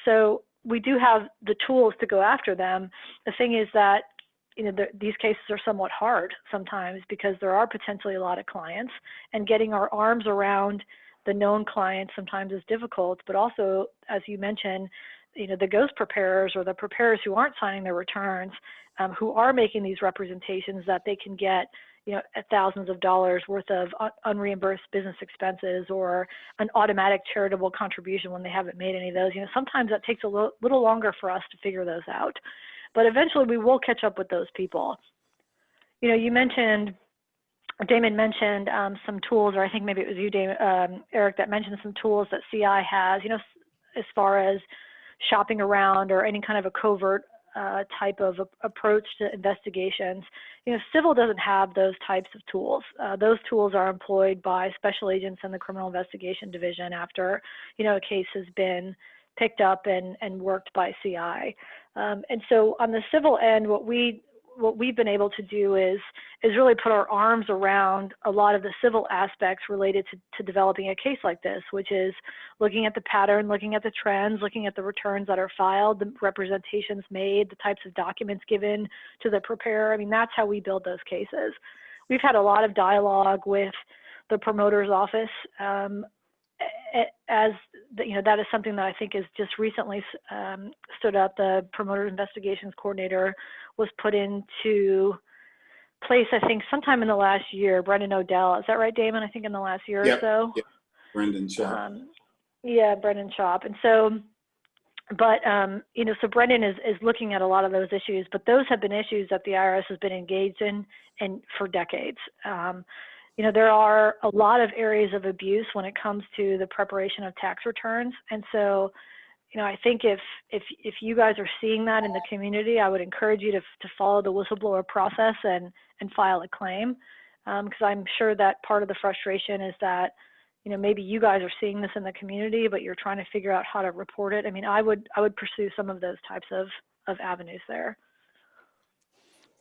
So we do have the tools to go after them. The thing is that these cases are somewhat hard sometimes because there are potentially a lot of clients, and getting our arms around the known clients sometimes is difficult. But also, as you mentioned, the ghost preparers, or the preparers who aren't signing their returns, who are making these representations that they can get thousands of dollars worth of unreimbursed business expenses, or an automatic charitable contribution when they haven't made any of those. Sometimes that takes a little longer for us to figure those out, but eventually we will catch up with those people. You mentioned, Damon mentioned some tools, or I think maybe it was you, Eric, that mentioned some tools that CI has, as far as shopping around or any kind of a covert type of approach to investigations. Civil doesn't have those types of tools. Those tools are employed by special agents in the Criminal Investigation Division after, a case has been picked up and worked by CI. And so on the civil end, what we've been able to do is really put our arms around a lot of the civil aspects related to developing a case like this, which is looking at the pattern, looking at the trends, looking at the returns that are filed, the representations made, the types of documents given to the preparer. I mean, that's how we build those cases. We've had a lot of dialogue with the promoter's office, as that is something that I think is just recently stood up. The promoter investigations coordinator was put into place, I think, sometime in the last year. Brendan Odell, is that right, Damon? I think in the last year or so. Yep. Brendan Chop. Yeah, Brendan Chop. And so, but so Brendan is looking at a lot of those issues, but those have been issues that the IRS has been engaged in for decades. There are a lot of areas of abuse when it comes to the preparation of tax returns. And so, I think if you guys are seeing that in the community, I would encourage you to follow the whistleblower process and file a claim. Because I'm sure that part of the frustration is that, maybe you guys are seeing this in the community, but you're trying to figure out how to report it. I mean, I would pursue some of those types of avenues there.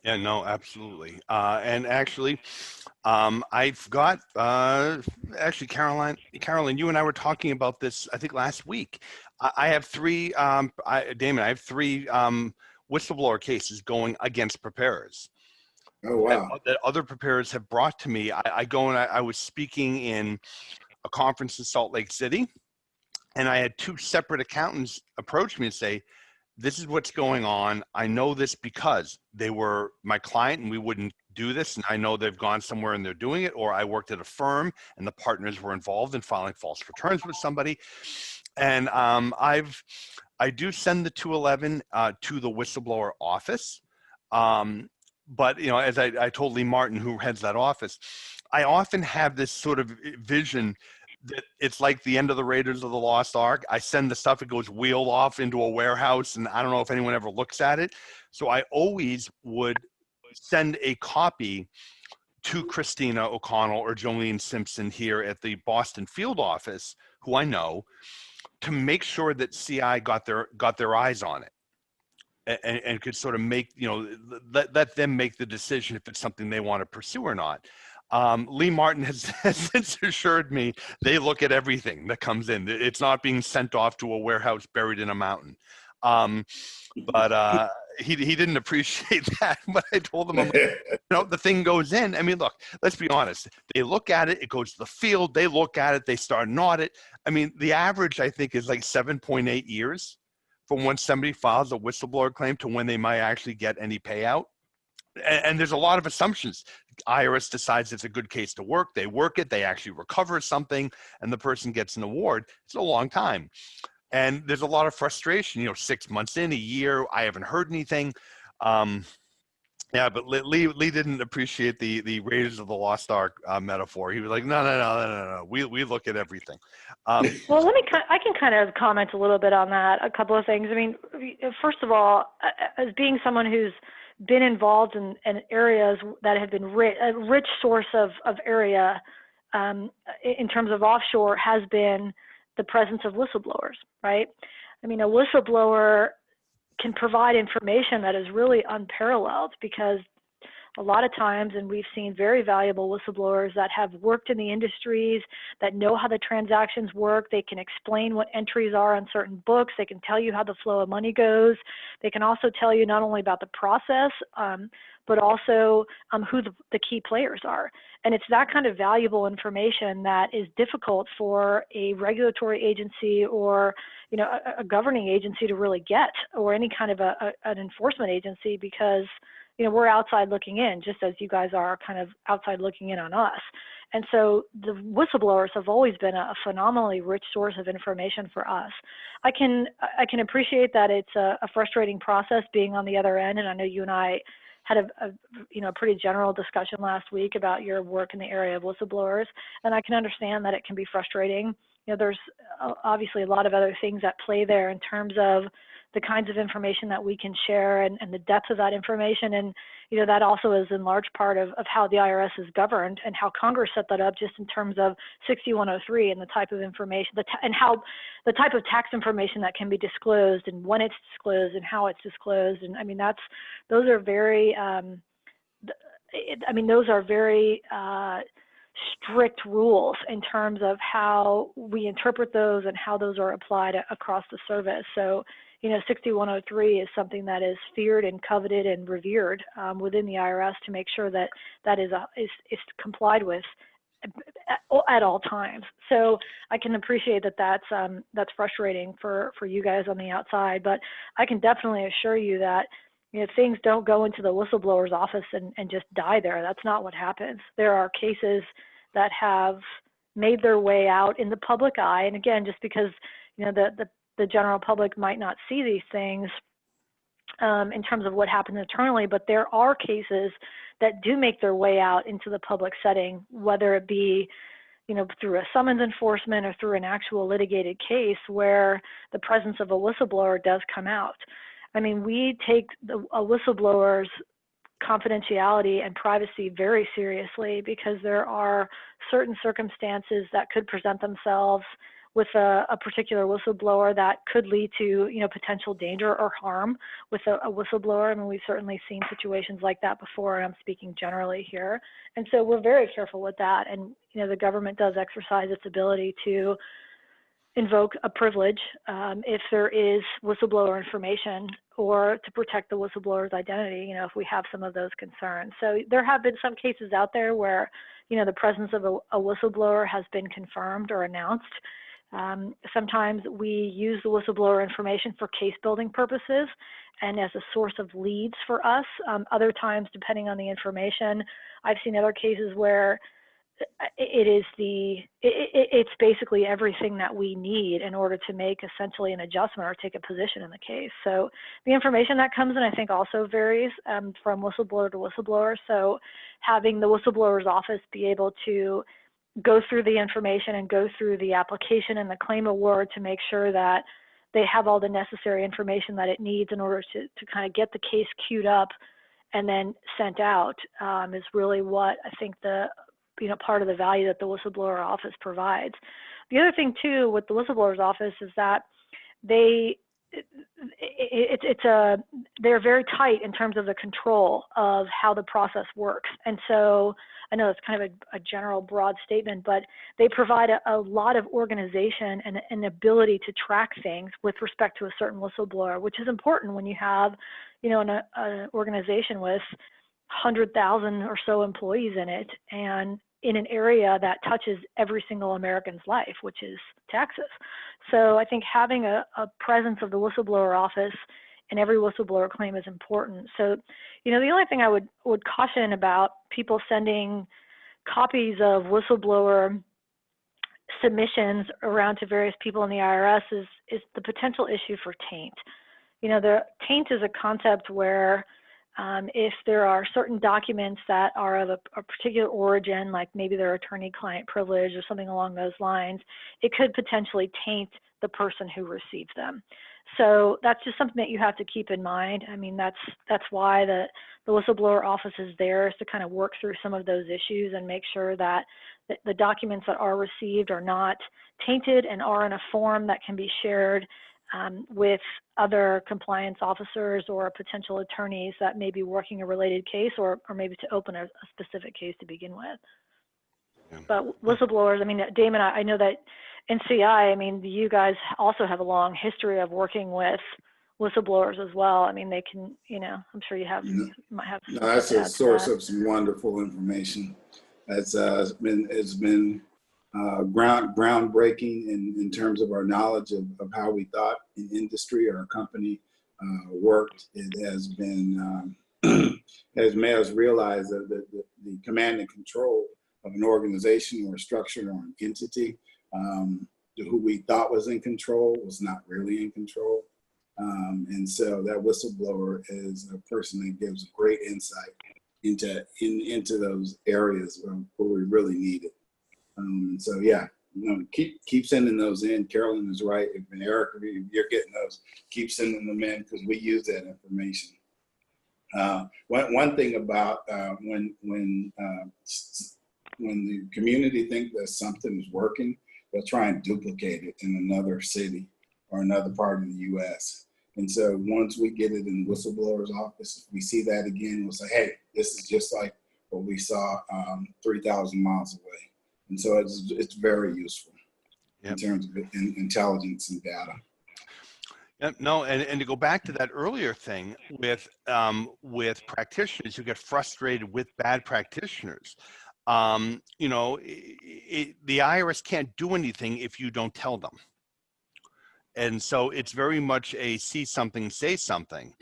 Yeah, no, absolutely. And actually, I've got, actually, Carolyn, you and I were talking about this, I think, last week. I have three, Damon, I have three whistleblower cases going against preparers. Oh, wow. That other preparers have brought to me. I was speaking in a conference in Salt Lake City, and I had two separate accountants approach me and say, this is what's going on. I know this because they were my client and we wouldn't do this. And I know they've gone somewhere and they're doing it, or I worked at a firm and the partners were involved in filing false returns with somebody. And I do send the 211 to the whistleblower office. But, as I told Lee Martin, who heads that office, I often have this sort of vision that it's like the end of the Raiders of the Lost Ark. I send the stuff, it goes wheeled off into a warehouse, and I don't know if anyone ever looks at it. So I always would send a copy to Christina O'Connell or Jolene Simpson here at the Boston field office, who I know, to make sure that CI got their eyes on it and could sort of make, let them make the decision if it's something they want to pursue or not. Lee Martin has since assured me they look at everything that comes in. It's not being sent off to a warehouse buried in a mountain. But he didn't appreciate that. But I told him, the thing goes in. I mean, look, let's be honest. They look at it. It goes to the field. They look at it. They start an audit. I mean, the average, I think, is like 7.8 years from when somebody files a whistleblower claim to when they might actually get any payout. And there's a lot of assumptions. IRS decides it's a good case to work. They work it. They actually recover something, and the person gets an award. It's a long time. And there's a lot of frustration, 6 months in, a year, I haven't heard anything. Yeah, but Lee didn't appreciate the Raiders of the Lost Ark metaphor. He was like, no. We look at everything. Well, I can kind of comment a little bit on that, a couple of things. I mean, first of all, as being someone who's been involved in areas that have been a rich source of area in terms of offshore has been the presence of whistleblowers, right? I mean, a whistleblower can provide information that is really unparalleled, because a lot of times, and we've seen very valuable whistleblowers that have worked in the industries, that know how the transactions work. They can explain what entries are on certain books. They can tell you how the flow of money goes. They can also tell you not only about the process, but also who the key players are. And it's that kind of valuable information that is difficult for a regulatory agency or a governing agency to really get, or any kind of an enforcement agency, because we're outside looking in, just as you guys are kind of outside looking in on us. And so the whistleblowers have always been a phenomenally rich source of information for us. I can appreciate that it's a frustrating process being on the other end, and I know you and I had a pretty general discussion last week about your work in the area of whistleblowers, and I can understand that it can be frustrating. There's obviously a lot of other things at play there in terms of the kinds of information that we can share and the depth of that information. And, that also is in large part of how the IRS is governed and how Congress set that up, just in terms of 6103 and the type of information, and how the type of tax information that can be disclosed and when it's disclosed and how it's disclosed. And I mean, those are very strict rules in terms of how we interpret those and how those are applied across the service. So, 6103 is something that is feared and coveted and revered within the IRS to make sure that is complied with at all times. So I can appreciate that that's frustrating for you guys on the outside, but I can definitely assure you that things don't go into the whistleblower's office and just die there. That's not what happens. There are cases that have made their way out in the public eye, and again, just because the general public might not see these things in terms of what happens internally, but there are cases that do make their way out into the public setting, whether it be through a summons enforcement or through an actual litigated case where the presence of a whistleblower does come out. I mean, we take a whistleblower's confidentiality and privacy very seriously, because there are certain circumstances that could present themselves with a particular whistleblower that could lead to potential danger or harm with a whistleblower. I mean, we've certainly seen situations like that before, and I'm speaking generally here. And so we're very careful with that. And the government does exercise its ability to invoke a privilege if there is whistleblower information, or to protect the whistleblower's identity, if we have some of those concerns. So there have been some cases out there where, the presence of a whistleblower has been confirmed or announced. Sometimes we use the whistleblower information for case building purposes and as a source of leads for us. Other times, depending on the information, I've seen other cases where it's basically everything that we need in order to make essentially an adjustment or take a position in the case. So the information that comes in, I think, also varies from whistleblower to whistleblower. So having the whistleblower's office be able to go through the information and go through the application and the claim award to make sure that they have all the necessary information that it needs in order to kind of get the case queued up and then sent out is really what I think part of the value that the whistleblower office provides. The other thing too with the whistleblower's office is that they're very tight in terms of the control of how the process works. And so I know it's kind of a general broad statement, but they provide a lot of organization and an ability to track things with respect to a certain whistleblower, which is important when you have, an organization with 100,000 or so employees in it, and in an area that touches every single American's life, which is taxes. So I think having a presence of the whistleblower office in every whistleblower claim is important. So, the only thing I would caution about people sending copies of whistleblower submissions around to various people in the IRS is the potential issue for taint. The taint is a concept where if there are certain documents that are of a particular origin, like maybe they're attorney-client privilege or something along those lines, it could potentially taint the person who received them. So that's just something that you have to keep in mind. I mean, that's why the whistleblower office is there, is to kind of work through some of those issues and make sure that the documents that are received are not tainted and are in a form that can be shared with other compliance officers or potential attorneys that may be working a related case, or maybe to open a specific case to begin with. Yeah. But whistleblowers, I mean, Damon, I know that NCI, I mean, you guys also have a long history of working with whistleblowers as well. I mean, they can, I'm sure you might have. No, that's a source of some wonderful information. It's been groundbreaking in terms of our knowledge of how we thought an industry or a company worked. It has been has made us realize that the command and control of an organization or a structure or an entity, who we thought was in control was not really in control. And so that whistleblower is a person that gives great insight into those areas where we really need it. So yeah, keep sending those in. Carolyn is right. If Eric, if you're getting those, keep sending them in, because we use that information. One thing about when the community thinks that something is working, they'll try and duplicate it in another city or another part of the U.S. And so once we get it in the whistleblower's office, if we see that again, we'll say, hey, this is just like what we saw 3,000 miles away. And so it's very useful in terms of intelligence and data. Yeah, no, and to go back to that earlier thing with practitioners who get frustrated with bad practitioners, the IRS can't do anything if you don't tell them. And so it's very much a see something, say something.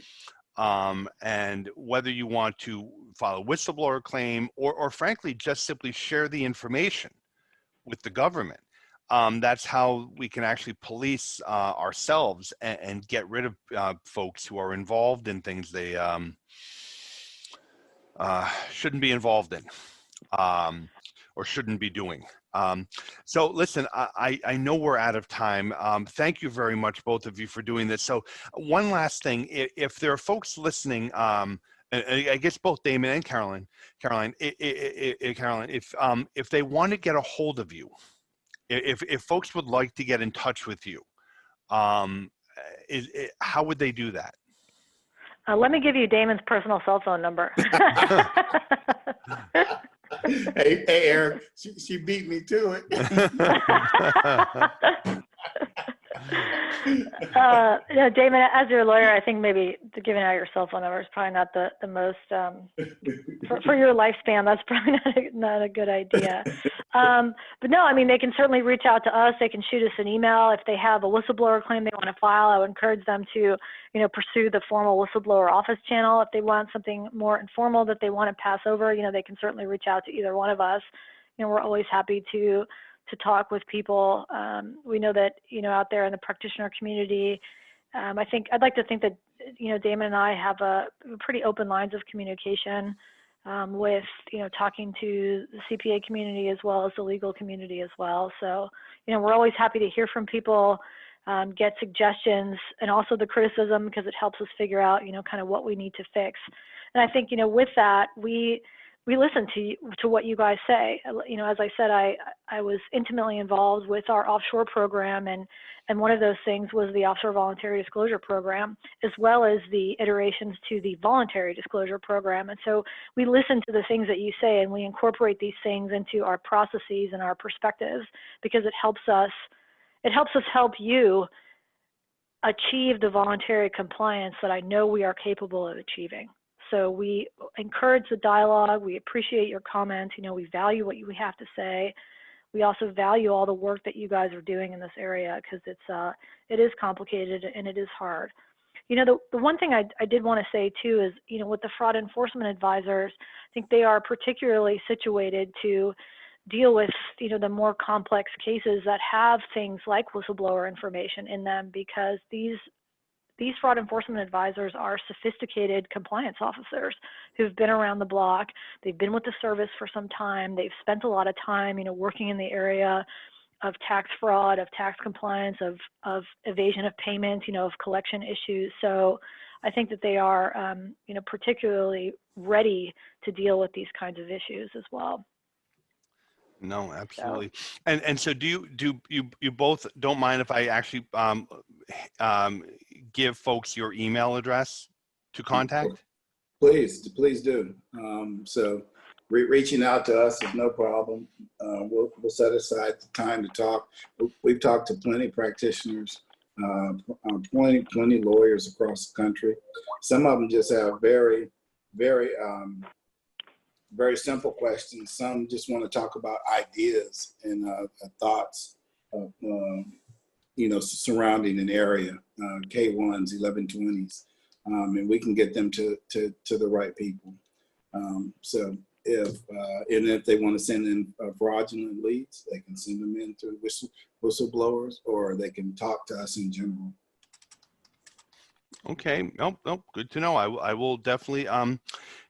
And whether you want to file a whistleblower claim or frankly, just simply share the information with the government, that's how we can actually police ourselves and get rid of folks who are involved in things they shouldn't be involved in or shouldn't be doing. So listen, I know we're out of time. Thank you very much, both of you, for doing this. So one last thing, if there are folks listening, and I guess both Damon and Carolyn, if they want to get a hold of you, if folks would like to get in touch with you, how would they do that? Let me give you Damon's personal cell phone number. Hey, Eric, she beat me to it. Damon, as your lawyer, I think maybe giving out your cell phone number is probably not the most, for your lifespan, that's probably not a good idea. But no, I mean, they can certainly reach out to us. They can shoot us an email. If they have a whistleblower claim they want to file, I would encourage them to, pursue the formal whistleblower office channel. If they want something more informal that they want to pass over, they can certainly reach out to either one of us. We're always happy to talk with people. We know that, out there in the practitioner community, I'd like to think that, Damon and I have a pretty open lines of communication with, talking to the CPA community as well as the legal community as well. So, we're always happy to hear from people, get suggestions, and also the criticism, because it helps us figure out, kind of what we need to fix. And I think, with that, we listen to what you guys say. As I said, I was intimately involved with our offshore program, and one of those things was the offshore voluntary disclosure program, as well as the iterations to the voluntary disclosure program. And so we listen to the things that you say, and we incorporate these things into our processes and our perspectives, because it helps us help you achieve the voluntary compliance that I know we are capable of achieving. So we encourage the dialogue. We appreciate your comments. We value what you have to say. We also value all the work that you guys are doing in this area, because it is complicated and it is hard. The one thing I did want to say too is, with the fraud enforcement advisors, I think they are particularly situated to deal with, the more complex cases that have things like whistleblower information in them, because these fraud enforcement advisors are sophisticated compliance officers who've been around the block. They've been with the service for some time. They've spent a lot of time, working in the area. tax fraud, of tax compliance, of evasion of payments, of collection issues. So I think that they are, particularly ready to deal with these kinds of issues as well. No, absolutely. And so do you both don't mind if I actually give folks your email address to contact? Please do. So reaching out to us is no problem. We'll set aside the time to talk. We've talked to plenty practitioners, plenty lawyers across the country. Some of them just have very, very, very simple questions. Some just want to talk about ideas and thoughts, surrounding an area, K1s, 1120s. And we can get them to the right people. So if they want to send in fraudulent leads, they can send them in to whistleblowers, or they can talk to us in general. Okay. Nope. Good to know. I will definitely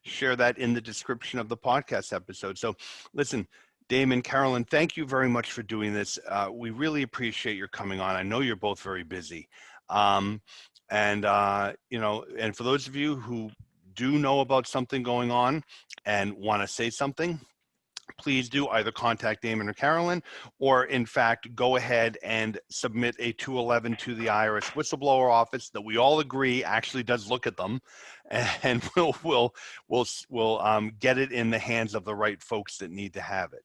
share that in the description of the podcast episode. So listen, Damon, Carolyn, thank you very much for doing this. We really appreciate your coming on. I know you're both very busy. And for those of you who do know about something going on and want to say something, please do either contact Damon or Carolyn, or in fact, go ahead and submit a 211 to the IRS whistleblower office that we all agree actually does look at them, and we'll get it in the hands of the right folks that need to have it.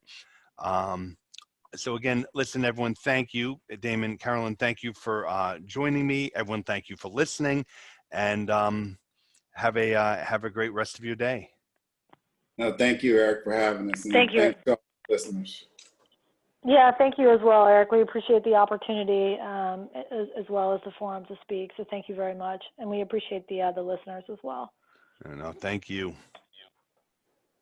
So again, listen, everyone, thank you. Damon, Carolyn, thank you for joining me. Everyone, thank you for listening, and have a great rest of your day. No, thank you, Eric, for having us. And Thank you. Thanks to all the listeners. Yeah, thank you as well, Eric. We appreciate the opportunity as well as the forum to speak. So thank you very much. And we appreciate the listeners as well. No, thank you.